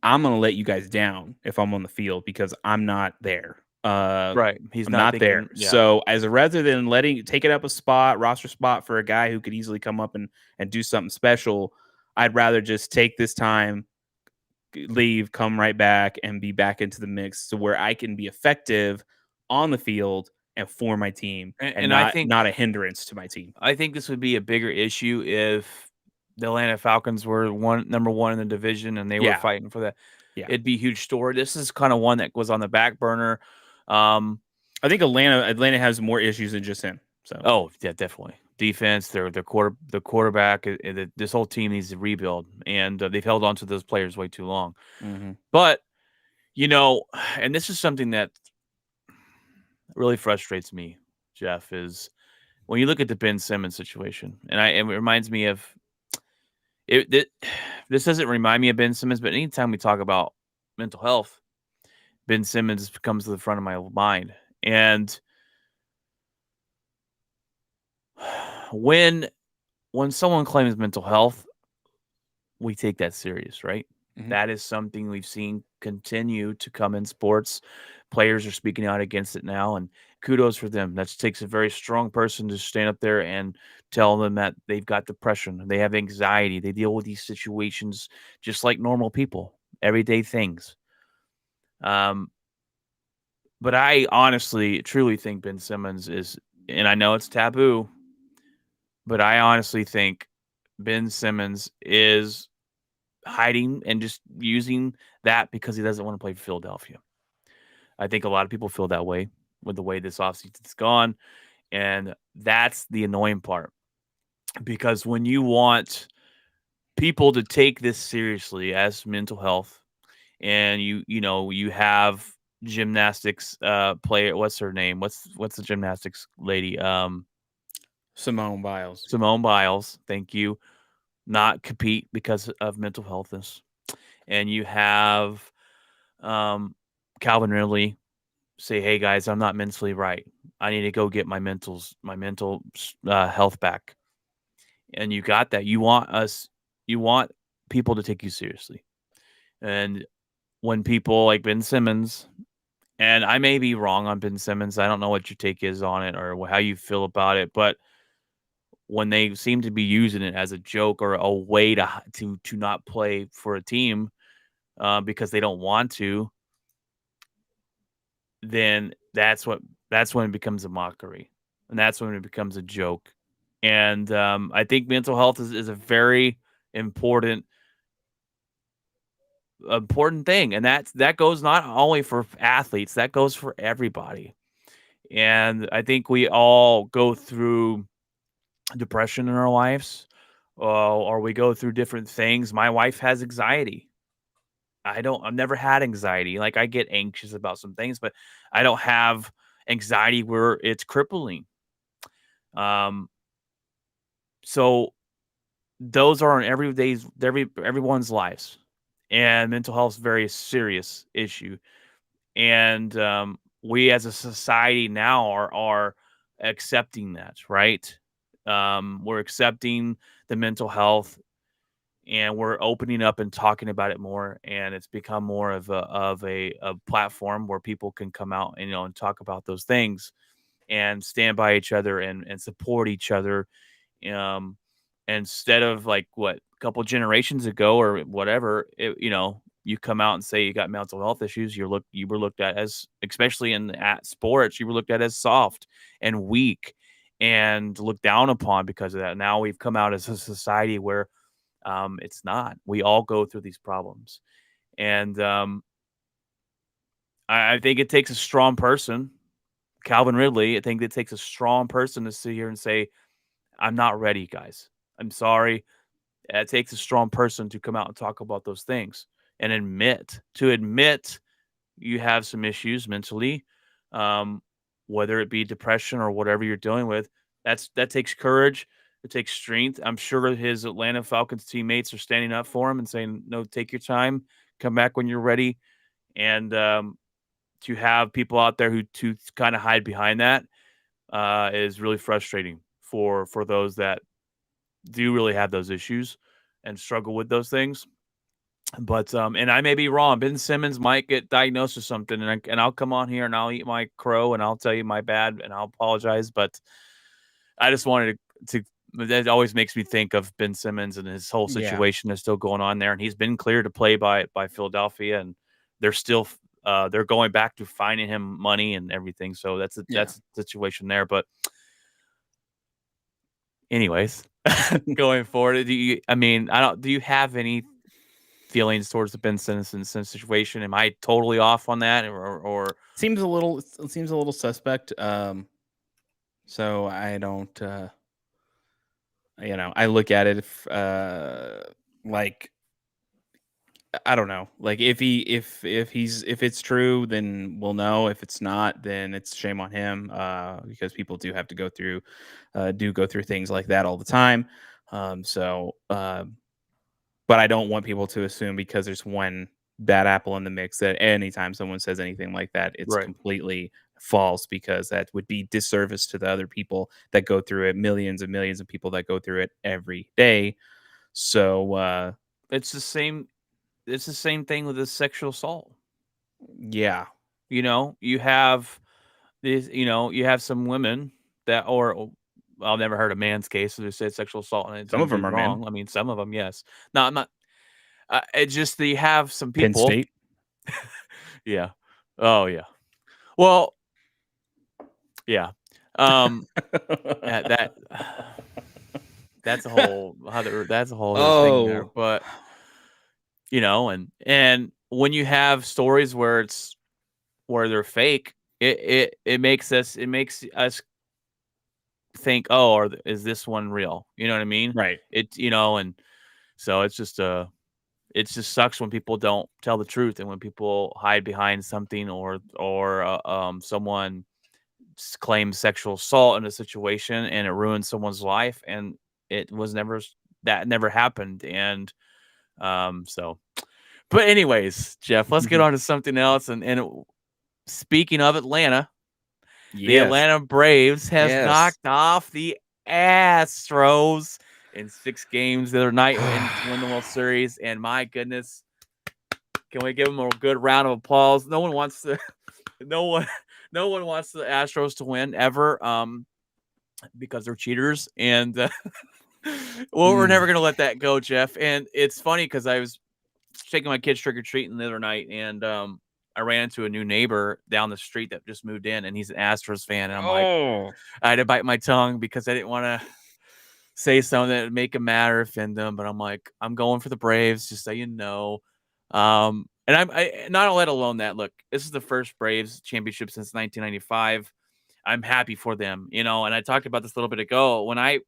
I'm going to let you guys down if I'm on the field because I'm not there." Right. He's not there. Yeah. So rather than taking up a roster spot for a guy who could easily come up and do something special, I'd rather just take this time, leave, come right back, and be back into the mix to where I can be effective on the field and for my team, and I think not a hindrance to my team. I think this would be a bigger issue if the Atlanta Falcons were number one in the division and they were fighting for that. Yeah. It'd be a huge story. This is kind of one that was on the back burner. I think Atlanta has more issues than just him. So oh yeah, definitely defense. The quarterback. This whole team needs to rebuild, and they've held on to those players way too long. Mm-hmm. But and this is something that really frustrates me, Jeff, is when you look at the Ben Simmons situation, and it reminds me of it. This doesn't remind me of Ben Simmons, but anytime we talk about mental health, Ben Simmons comes to the front of my mind. And when someone claims mental health, we take that serious, right? Mm-hmm. That is something we've seen continue to come in sports. Players are speaking out against it now, and kudos for them. That takes a very strong person to stand up there and tell them that they've got depression, they have anxiety, they deal with these situations just like normal people, everyday things. But I honestly, truly think Ben Simmons is, and I know it's taboo, but I honestly think Ben Simmons is hiding and just using that because he doesn't want to play for Philadelphia. I think a lot of people feel that way with the way this offseason's gone, and that's the annoying part. Because when you want people to take this seriously as mental health, and you have gymnastics player, what's her name? What's the gymnastics lady? Simone Biles. Simone Biles, thank you. Not compete because of mental healthness. And you have Calvin Ridley say, "Hey guys, I'm not mentally right. I need to go get my mental health back." And you got that. You want people to take you seriously. And when people like Ben Simmons, and I may be wrong on Ben Simmons, I don't know what your take is on it or how you feel about it, but when they seem to be using it as a joke or a way to not play for a team because they don't want to, then that's when it becomes a mockery, and that's when it becomes a joke. And I think mental health is a very important thing, and that goes not only for athletes, that goes for everybody. And I think we all go through depression in our lives, or we go through different things. My wife has anxiety. I've never had anxiety. Like, I get anxious about some things, but I don't have anxiety where it's crippling. So those are in everyone's lives, and mental health is a very serious issue. And we as a society now are accepting that, right? We're accepting the mental health, and we're opening up and talking about it more, and it's become more of a platform where people can come out and talk about those things and stand by each other and support each other. Instead of like what a couple generations ago or whatever, you come out and say you got mental health issues, you were looked at as, especially at sports, you were looked at as soft and weak and looked down upon because of that. Now we've come out as a society where it's not. We all go through these problems. And I think it takes a strong person, Calvin Ridley. I think it takes a strong person to sit here and say, "I'm not ready, guys. I'm sorry." It takes a strong person to come out and talk about those things and admit you have some issues mentally, whether it be depression or whatever you're dealing with. That takes courage. It takes strength. I'm sure his Atlanta Falcons teammates are standing up for him and saying, "No, take your time. Come back when you're ready." And to have people out there who to kind of hide behind that is really frustrating for those that do really have those issues and struggle with those things. But and I may be wrong. Ben Simmons might get diagnosed with something, and I'll come on here and I'll eat my crow and I'll tell you my bad and I'll apologize. But I just wanted to that always makes me think of Ben Simmons and his whole situation is still going on there, and he's been cleared to play by Philadelphia, and they're still they're going back to finding him money and everything. So that's a situation there. But anyways, going forward, do you have any feelings towards the Ben Simmons situation? Am I totally off on that, or seems a little suspect? So I don't, I look at it like, I don't know. Like if it's true, then we'll know. If it's not, then it's shame on him. Because people do have to go through things like that all the time. But I don't want people to assume because there's one bad apple in the mix that anytime someone says anything like that, it's completely false, because that would be disservice to the other people that go through it, millions and millions of people that go through it every day. So it's the same. It's the same thing with the sexual assault. Yeah. You have these, you have some women that, or I've never heard a man's case where they said sexual assault and some of them are wrong. men. I mean, some of them, yes. No, I'm not. It's just that you have some Penn people. State. Yeah. Oh yeah. Well. Yeah. That's a whole other thing there. But and when you have stories where they're fake, it makes us think, oh, or is this one real? You know what I mean? Right. And so it's just it just sucks when people don't tell the truth, and when people hide behind something, or someone claims sexual assault in a situation and it ruins someone's life, and it was never happened. And but anyways, Jeff, let's get on to something else. And speaking of Atlanta, the Atlanta Braves has knocked off the Astros in 6 games the other night to win the World Series. And my goodness, can we give them a good round of applause? No one wants the Astros to win ever, because they're cheaters. And we're never gonna let that go, Jeff. And it's funny because I was taking my kids trick-or-treating the other night, and I ran into a new neighbor down the street that just moved in, and he's an Astros fan. And I'm like, I had to bite my tongue because I didn't want to say something that would make him mad or offend them. But I'm like, I'm going for the Braves, just so you know. And I not let alone that. Look, this is the first Braves championship since 1995. I'm happy for them, and I talked about this a little bit ago. When I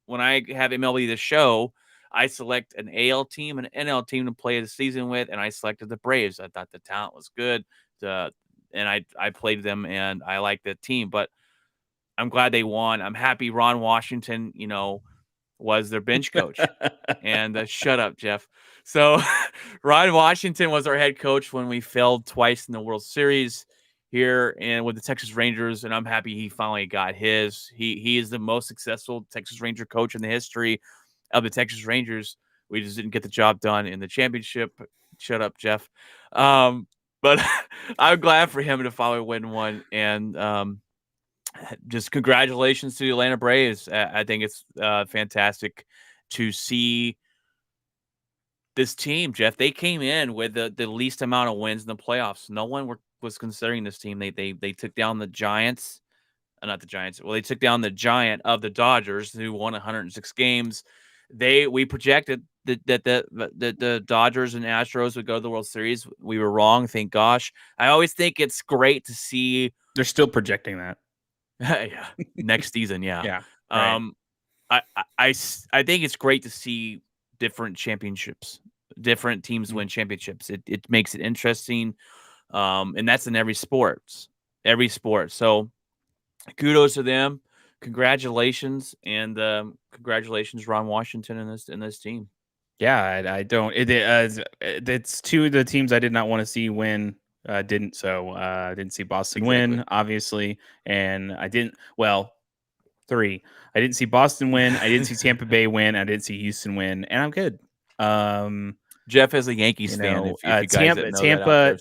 have MLB The Show, I select an AL team and an NL team to play the season with, and I selected the Braves. I thought the talent was good, and I played them, and I liked the team. But I'm glad they won. I'm happy Ron Washington, was their bench coach. And shut up, Jeff. So Ron Washington was our head coach when we failed twice in the World Series here and with the Texas Rangers, and I'm happy he finally got his. He is the most successful Texas Ranger coach in the history of the Texas Rangers. We just didn't get the job done in the championship. Shut up, Jeff. But I'm glad for him to finally win one. And just congratulations to the Atlanta Braves. I think it's fantastic to see this team, Jeff. They came in with the least amount of wins in the playoffs. No one was considering this team. They took down the Giants. Not the Giants. Well, they took down the giant of the Dodgers, who won 106 games. We projected that the Dodgers and Astros would go to the World Series. We were wrong, thank gosh. I always think it's great to see. They're still projecting that. Yeah, next season, yeah. Yeah. Right. I think it's great to see different championships, different teams win championships. It makes it interesting, and that's in every sport. So kudos to them. Congratulations, and congratulations, Ron Washington, in this team. Yeah, I don't. It's two of the teams I did not want to see win. Didn't see Boston win, obviously, and I didn't. Well, 3. I didn't see Boston win. I didn't see Tampa Bay win. I didn't see Houston win, and I'm good. Jeff is a Yankees fan. If you guys didn't know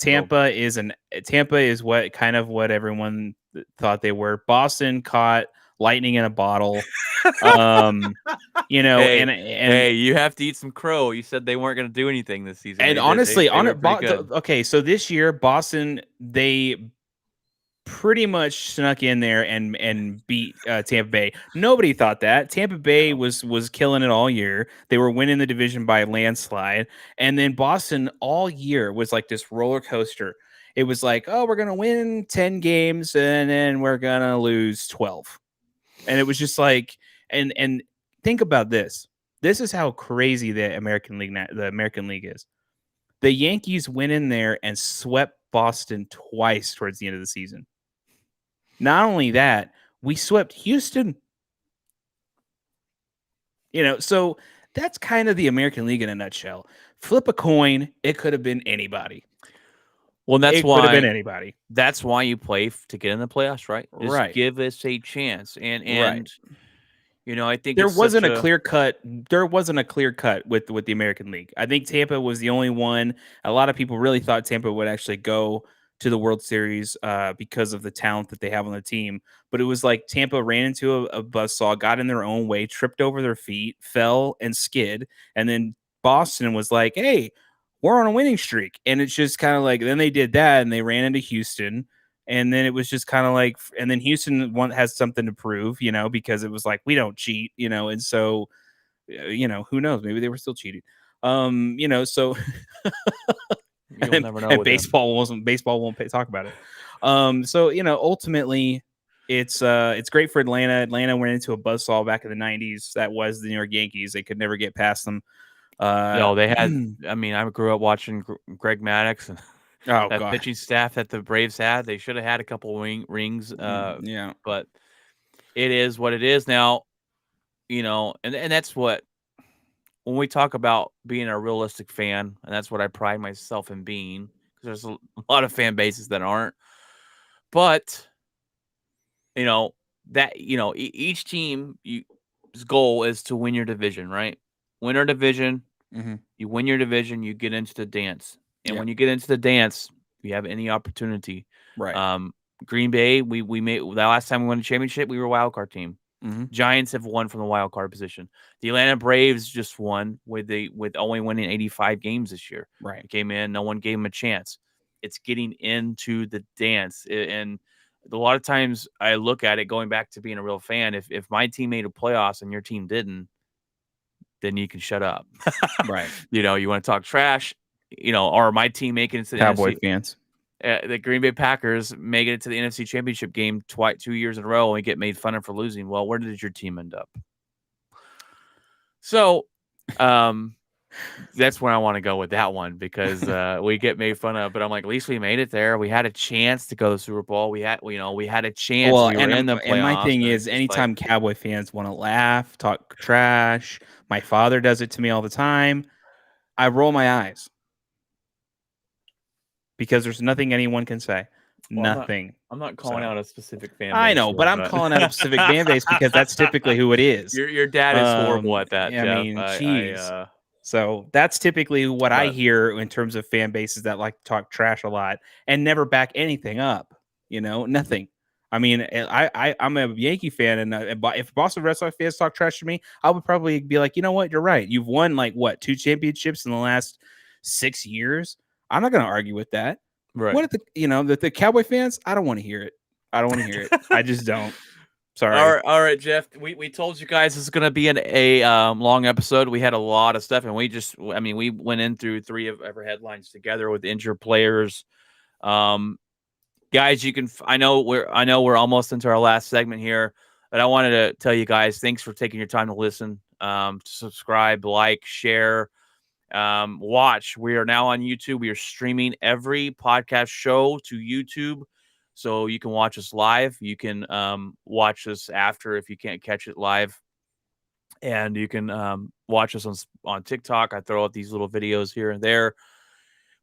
Tampa is what everyone thought they were. Boston caught lightning in a bottle. You know, Hey, and hey, you have to eat some crow. You said they weren't going to do anything this season. and They did. honestly, they were pretty good. okay, so this year Boston, they pretty much snuck in there and beat Tampa Bay. Nobody thought that. Tampa Bay was killing it all year. They were winning the division by a landslide, and then Boston all year was like this roller coaster. It was like, oh, we're gonna win 10 games and then we're gonna lose 12, and it was just like, and think about this. This is how crazy the American League is. The Yankees went in there and swept Boston twice towards the end of the season. Not only that, we swept Houston. You know, so that's kind of the American League in a nutshell. Flip a coin, it could have been anybody. Well, that's It why could have been anybody. That's why you play to get in the playoffs, right? Just Right. give us a chance. And Right. you know, I think There it's wasn't such a clear cut. There wasn't a clear cut with the American League. I think Tampa was the only one. A lot of people really thought Tampa would actually go to the World Series because of the talent that they have on the team. But it was like Tampa ran into a buzzsaw, got in their own way, tripped over their feet, fell and skid. And then Boston was like, hey, we're on a winning streak. And it's just kind of like, then they did that and they ran into Houston. And then it was just kind of like, and then Houston has something to prove, you know, because it was like, we don't cheat, you know, and so, you know, who knows? Maybe they were still cheating. You know, so you'll never know. and with baseball won't talk about it. So, you know, ultimately it's great for Atlanta. Atlanta went into a buzzsaw back in the 90s. That was the New York Yankees. They could never get past them. No, they had. I mean, I grew up watching Greg Maddux and that pitching staff that the Braves had. They should have had a couple rings. Yeah, but it is what it is now. You know, and that's what when we talk about being a realistic fan, and that's what I pride myself in being. Because there's a lot of fan bases that aren't. But you know that each team goal is to win your division, right? Win our division. Mm-hmm. You win your division, you get into the dance. And Yeah. when you get into the dance, if you have any opportunity. Right. Green Bay, we made the last time we won a championship, we were a wild card team. Mm-hmm. Giants have won from the wild card position. The Atlanta Braves just won with only winning 85 games this year. Right. They came in, no one gave them a chance. It's getting into the dance. And a lot of times I look at it going back to being a real fan. If my team made a playoffs and your team didn't, then you can shut up. Right. You know, you want to talk trash, you know, or my team making it to the Cowboy NFC, fans. The Green Bay Packers make it to the NFC Championship game 2 years in a row and get made fun of for losing. Well, where did your team end up? So, that's where I want to go with that one because we get made fun of, but I'm like, at least we made it there. We had a chance to go to the Super Bowl. We had a chance. Well, we were in the playoffs. And my thing is, anytime Cowboy fans want to laugh, talk trash, my father does it to me all the time. I roll my eyes because there's nothing anyone can say. Well, nothing. I'm not calling out a specific fan base. I know, but I'm calling out a specific fan base because that's typically who it is. Your dad is horrible at that, Jeff. I mean, jeez. So that's typily what I hear in terms of fan bases that like to talk trash a lot and never back anything up. You know, nothing. I mean, I'm a Yankee fan, and if Boston Red Sox fans talk trash to me, I would probably be like, you know what, you're right. You've won like 2 championships in the last 6 years. I'm not going to argue with that. Right. What if the Cowboy fans? I don't want to hear it. I just don't. Sorry. All right, Jeff. We told you guys this is going to be a long episode. We had a lot of stuff, and we went in through 3 of our headlines together with injured players. Guys, I know we're almost into our last segment here, but I wanted to tell you guys, thanks for taking your time to listen, to subscribe, like, share, watch. We are now on YouTube. We are streaming every podcast show to YouTube. So you can watch us live. You can watch us after if you can't catch it live. And you can watch us on TikTok. I throw out these little videos here and there.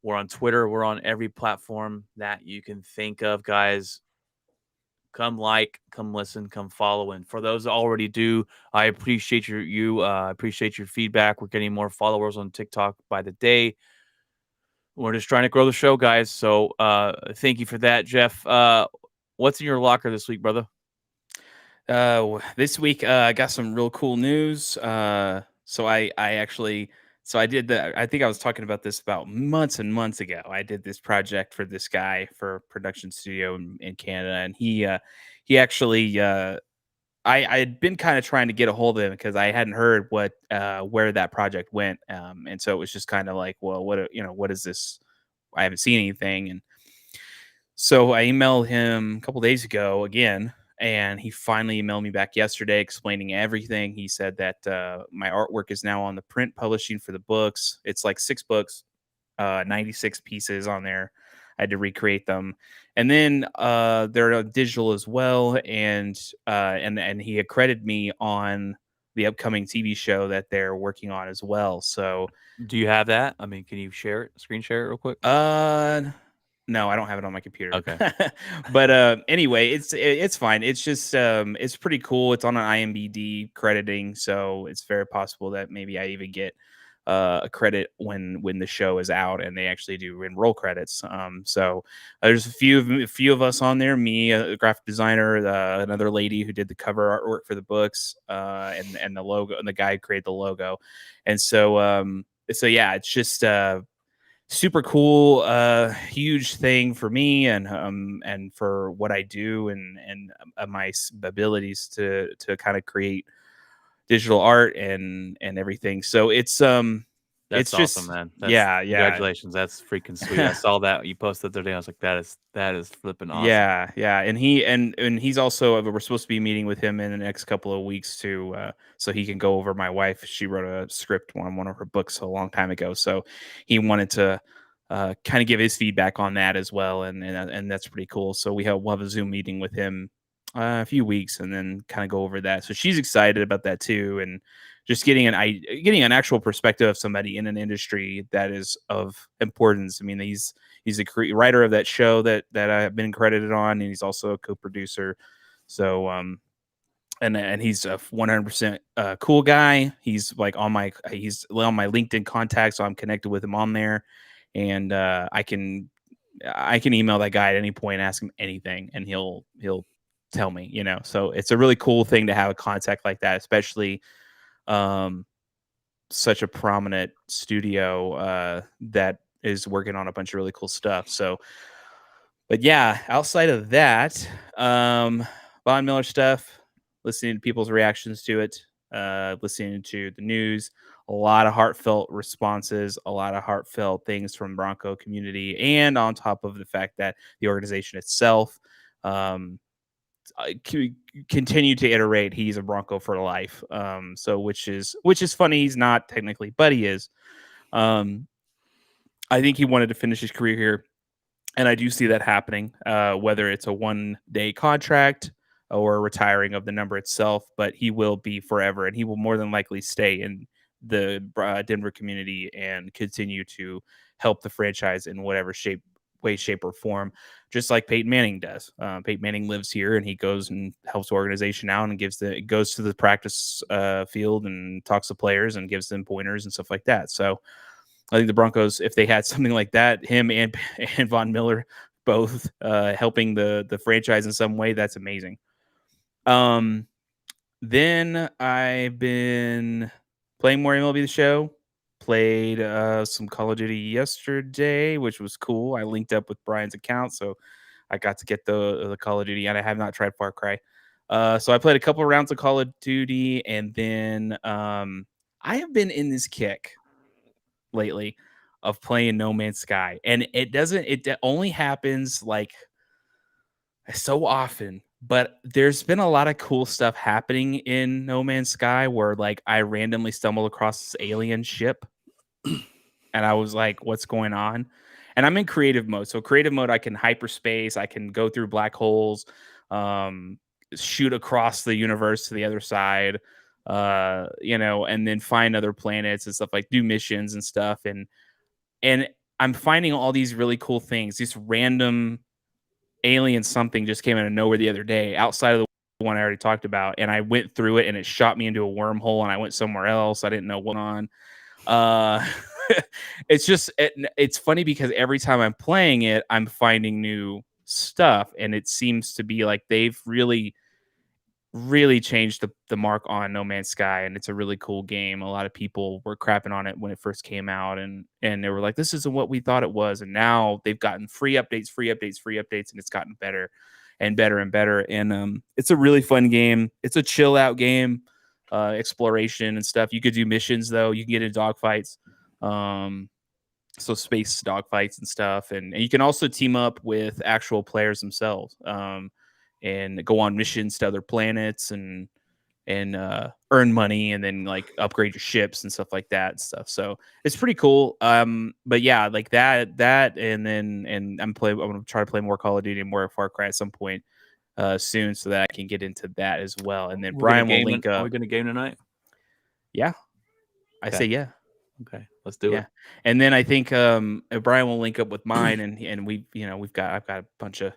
We're on Twitter. We're on every platform that you can think of, guys. Come come listen, come follow. And for those that already do, I appreciate appreciate your feedback. We're getting more followers on TikTok by the day. We're just trying to grow the show, guys. So thank you for that, Jeff. What's in your locker this week, brother? This week, I got some real cool news. So I did I think I was talking about this about months and months ago. I did this project for this guy for a production studio in Canada, and he actually, I had been kind of trying to get a hold of him because I hadn't heard where that project went. And so it was just kind of like, well, what is this? I haven't seen anything. And so I emailed him a couple days ago again, and he finally emailed me back yesterday explaining everything. He said that my artwork is now on the print publishing for the books. It's like 6 books, 96 pieces on there. I had to recreate them, and then they're digital as well. And he accredited me on the upcoming TV show that they're working on as well. So Do you have that? I mean, can you screen share it real quick? no, I don't have it on my computer. Okay. But anyway, it's fine. It's just it's pretty cool. It's on an IMDb crediting, so it's very possible that maybe I even get a credit when the show is out and they actually do roll credits. So there's a few of us on there. Me, a graphic designer, another lady who did the cover artwork for the books, and the logo, and the guy who created the logo. And so yeah, it's just super cool, huge thing for me and for what I do and my abilities to kind of create digital art and everything. So it's That's it's awesome, just man. yeah. Congratulations. That's freaking sweet. I saw that you posted the other day. I was like, that is flipping awesome. Yeah, and he's also, we're supposed to be meeting with him in the next couple of weeks to so he can go over my wife. She wrote a script on one of her books a long time ago, so he wanted to kind of give his feedback on that as well, and that's pretty cool. So we'll have a Zoom meeting with him a few weeks, and then kind of go over that. So she's excited about that too, and just getting an actual perspective of somebody in an industry that is of importance. I mean, he's a writer of that show that I've been credited on, and he's also a co-producer. So and he's a 100% cool guy. He's on my LinkedIn contact, so I'm connected with him on there, and I can email that guy at any point, ask him anything, and he'll tell me. So it's a really cool thing to have a contact like that, especially such a prominent studio that is working on a bunch of really cool stuff. So, but yeah, outside of that, Von Miller stuff, listening to people's reactions to it, listening to the news, a lot of heartfelt responses, a lot of heartfelt things from Bronco community, and on top of the fact that the organization itself continue to iterate he's a Bronco for life. So which is funny. He's not technically, but he is. I think he wanted to finish his career here, and I do see that happening, whether it's a 1-day contract or retiring of the number itself, but he will be forever, and he will more than likely stay in the Denver community and continue to help the franchise in whatever way, shape, or form, just like Peyton Manning does. Peyton Manning lives here, and he goes and helps the organization out and goes to the practice field and talks to players and gives them pointers and stuff like that. So I think the Broncos, if they had something like that, him and Von Miller both helping the franchise in some way, that's amazing. Then I've been playing more MLB The Show. Played some Call of Duty yesterday, which was cool. I linked up with Brian's account, so I got to get the Call of Duty, and I have not tried Far Cry. So I played a couple of rounds of Call of Duty, and then I have been in this kick lately of playing No Man's Sky, and it only happens like so often, but there's been a lot of cool stuff happening in No Man's Sky where like I randomly stumbled across this alien ship and I was like, what's going on? And I'm in creative mode. So creative mode, I can hyperspace, I can go through black holes, shoot across the universe to the other side, and then find other planets and stuff, like do missions and stuff. And I'm finding all these really cool things. These random alien something just came out of nowhere the other day outside of the one I already talked about. And I went through it and it shot me into a wormhole and I went somewhere else. I didn't know what on. It's funny because every time I'm playing it, I'm finding new stuff. And it seems to be like they've really really changed the mark on No Man's Sky, and it's a really cool game. A lot of people were crapping on it when it first came out, and they were like, "This isn't what we thought it was." And now they've gotten free updates, and it's gotten better and better and better. And it's a really fun game. It's a chill out game, exploration and stuff. You could do missions though. You can get into dogfights, so space dogfights and stuff, and you can also team up with actual players themselves. And go on missions to other planets and earn money and then like upgrade your ships and stuff like that and stuff. So it's pretty cool. But yeah, like that and I'm going to try to play more Call of Duty and more Far Cry at some point soon, so that I can get into that as well. And then Brian will link up. Are we going to game tonight? Yeah, I say yeah. Okay, let's do it. And then I think Brian will link up with mine, and I've got a bunch of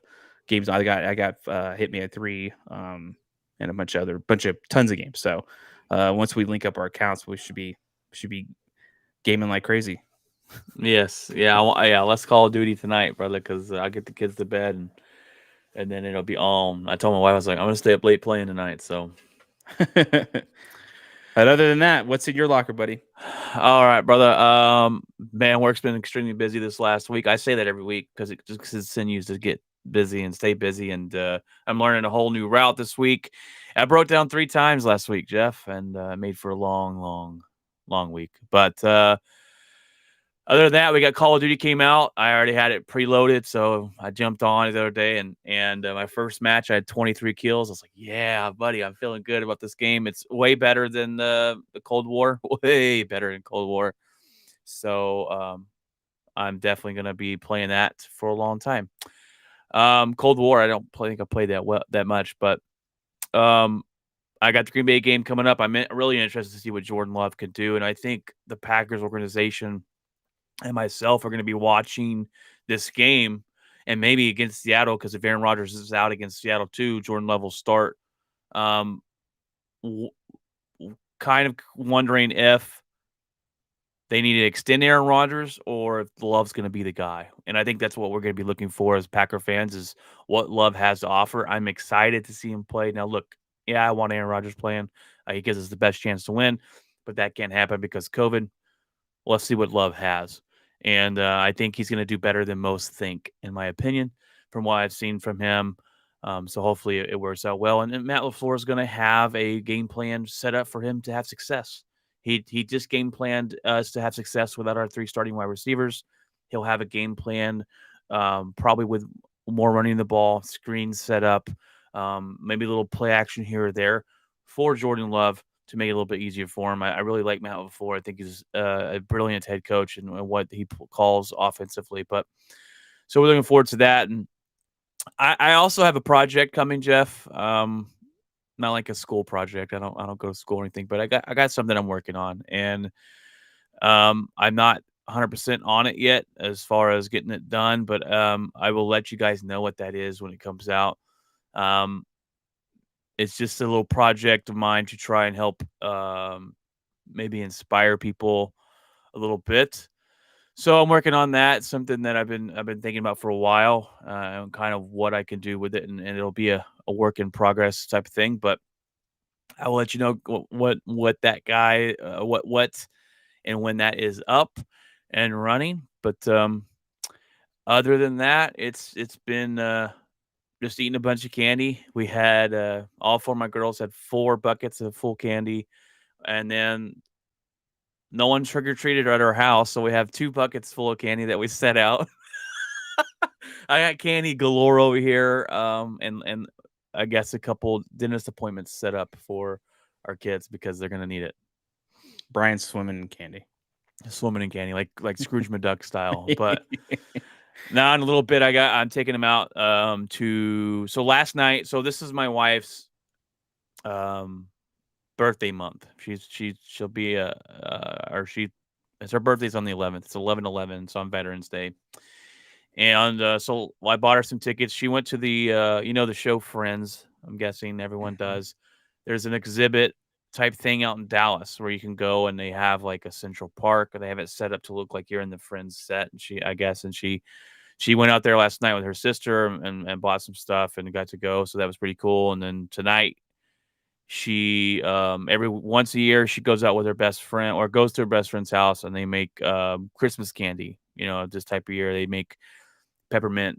games. I got Hit Me at 3, and a bunch of tons of games. So once we link up our accounts, we should be gaming like crazy. Yes, yeah, let's Call of Duty tonight, brother, because I'll get the kids to bed and then it'll be on. I told my wife, I was like, I'm gonna stay up late playing tonight. So, but other than that, what's in your locker, buddy? All right, brother. Man, work's been extremely busy this last week. I say that every week because it just continues to get busy and stay busy. And I'm learning a whole new route this week. I broke down 3 times last week, Jeff, and made for a long week. But other than that, we got Call of Duty came out. I already had it preloaded, so I jumped on it the other day. And my first match, I had 23 kills. I was like, yeah, buddy, I'm feeling good about this game. It's way better than the Cold War. Way better than Cold War. So I'm definitely going to be playing that for a long time. Cold War, I don't think I played that much, but I got the Green Bay game coming up. I'm really interested to see what Jordan Love could do, and I think the Packers organization and myself are going to be watching this game, and maybe against Seattle, because if Aaron Rodgers is out against Seattle too, Jordan Love will start. Kind of wondering if they need to extend Aaron Rodgers or if Love's going to be the guy. And I think that's what we're going to be looking for as Packer fans, is what Love has to offer. I'm excited to see him play. Now, look, yeah, I want Aaron Rodgers playing. He gives us the best chance to win, but that can't happen because of COVID. Let's see what Love has. And I think he's going to do better than most think, in my opinion, from what I've seen from him. So hopefully it works out well. And Matt LaFleur is going to have a game plan set up for him to have success. He just game planned us to have success without our 3 starting wide receivers. He'll have a game plan, probably with more running the ball, screens set up, maybe a little play action here or there for Jordan Love to make it a little bit easier for him. I really like Matt LaFleur. I think he's a brilliant head coach and what he calls offensively. But so we're looking forward to that. And I also have a project coming, Jeff. Not like a school project. I don't go to school or anything, but I got something I'm working on, and I'm not 100% on it yet as far as getting it done, but I will let you guys know what that is when it comes out. It's just a little project of mine to try and help maybe inspire people a little bit. So I'm working on that, something that I've been thinking about for a while, and kind of what I can do with it, and it'll be a work in progress type of thing. But I will let you know what that guy, what and when that is up and running. But other than that, it's been just eating a bunch of candy. We had all 4 of my girls had 4 buckets of full candy, and then no one trick-or-treated at our house, so we have 2 buckets full of candy that we set out. I got candy galore over here, and I guess a couple dentist appointments set up for our kids because they're gonna need it. Brian's swimming in candy, like Scrooge McDuck style. But now in a little bit, I'm taking them out so last night. So this is my wife's birthday month. She'll be it's her birthday's on the 11th. It's 11/11, so on Veterans Day. And so I bought her some tickets. She went to the the show Friends. I'm guessing everyone does. There's an exhibit type thing out in Dallas where you can go, and they have like a Central Park, or they have it set up to look like you're in the Friends set. And she went out there last night with her sister and bought some stuff and got to go. So that was pretty cool. And then tonight She every once a year she goes out with her best friend or goes to her best friend's house and they make Christmas candy. This type of year they make peppermint,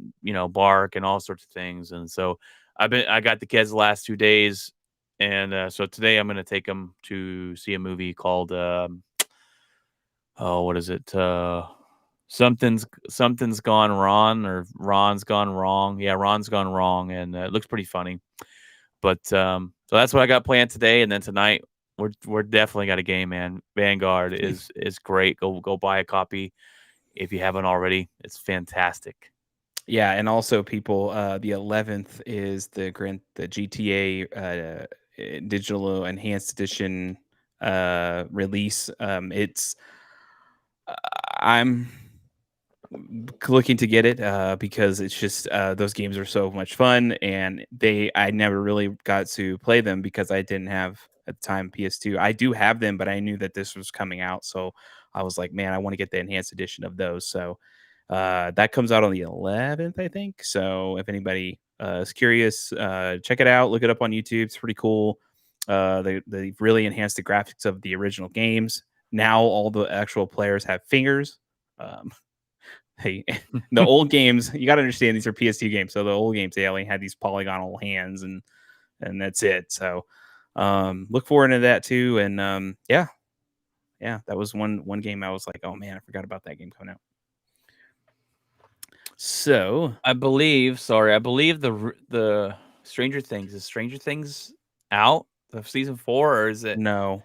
bark and all sorts of things. And so I got the kids the last 2 days, and so today I'm gonna take them to see a movie called what is it? Something's gone wrong, or Ron's gone wrong. Yeah, Ron's gone wrong, and it looks pretty funny. But so that's what I got planned today, and then tonight we're definitely got a game, man. Vanguard is great. Go buy a copy if you haven't already. It's fantastic. Yeah, and also people, the 11th is the GTA digital enhanced edition release. I'm looking to get it because it's just those games are so much fun, and I never really got to play them because I didn't have at the time PS2. I do have them, but I knew that this was coming out, so I was like, man, I want to get the enhanced edition of those. So that comes out on the 11th, I think. So if anybody is curious, check it out. Look it up on YouTube. It's pretty cool. They've really enhanced the graphics of the original games. Now all the actual players have fingers. Hey, the old games, you got to understand these are PS2 games. So the old games, they only had these polygonal hands and that's it. So look forward to that too. And yeah, that was one game I was like, oh man, I forgot about that game coming out. So I believe the Stranger Things out of season 4, or is it no?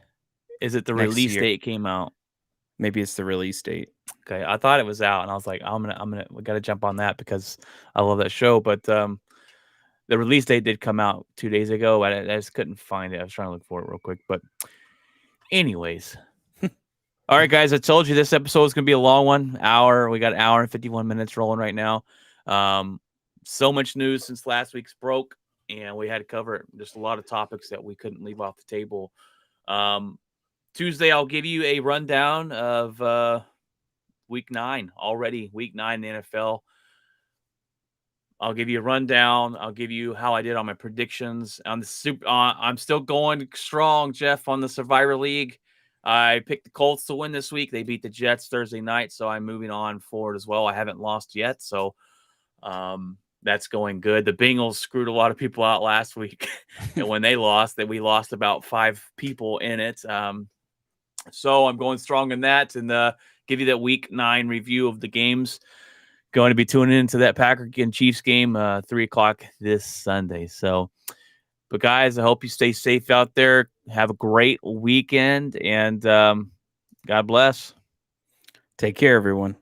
Is it the Next release year. date came out? Maybe it's the release date. Okay, I thought it was out, and I was like, we got to jump on that because I love that show. But the release date did come out 2 days ago. I just couldn't find it. I was trying to look for it real quick, but anyways. All right, guys, I told you this episode is going to be a long one. We got an hour and 51 minutes rolling right now. So much news since last week's broke, and we had to cover just a lot of topics that we couldn't leave off the table. Tuesday, I'll give you a rundown of week 9 already. Week 9 in the NFL. I'll give you a rundown. I'll give you how I did on my predictions. I'm still going strong, Jeff, on the Survivor League. I picked the Colts to win this week. They beat the Jets Thursday night, so I'm moving on forward as well. I haven't lost yet, so that's going good. The Bengals screwed a lot of people out last week, and when they lost, we lost about 5 people in it. So I'm going strong in that, and give you that week 9 review of the games. Going to be tuning into that Packers and Chiefs game, 3:00 this Sunday. So, but guys, I hope you stay safe out there. Have a great weekend, and God bless. Take care, everyone.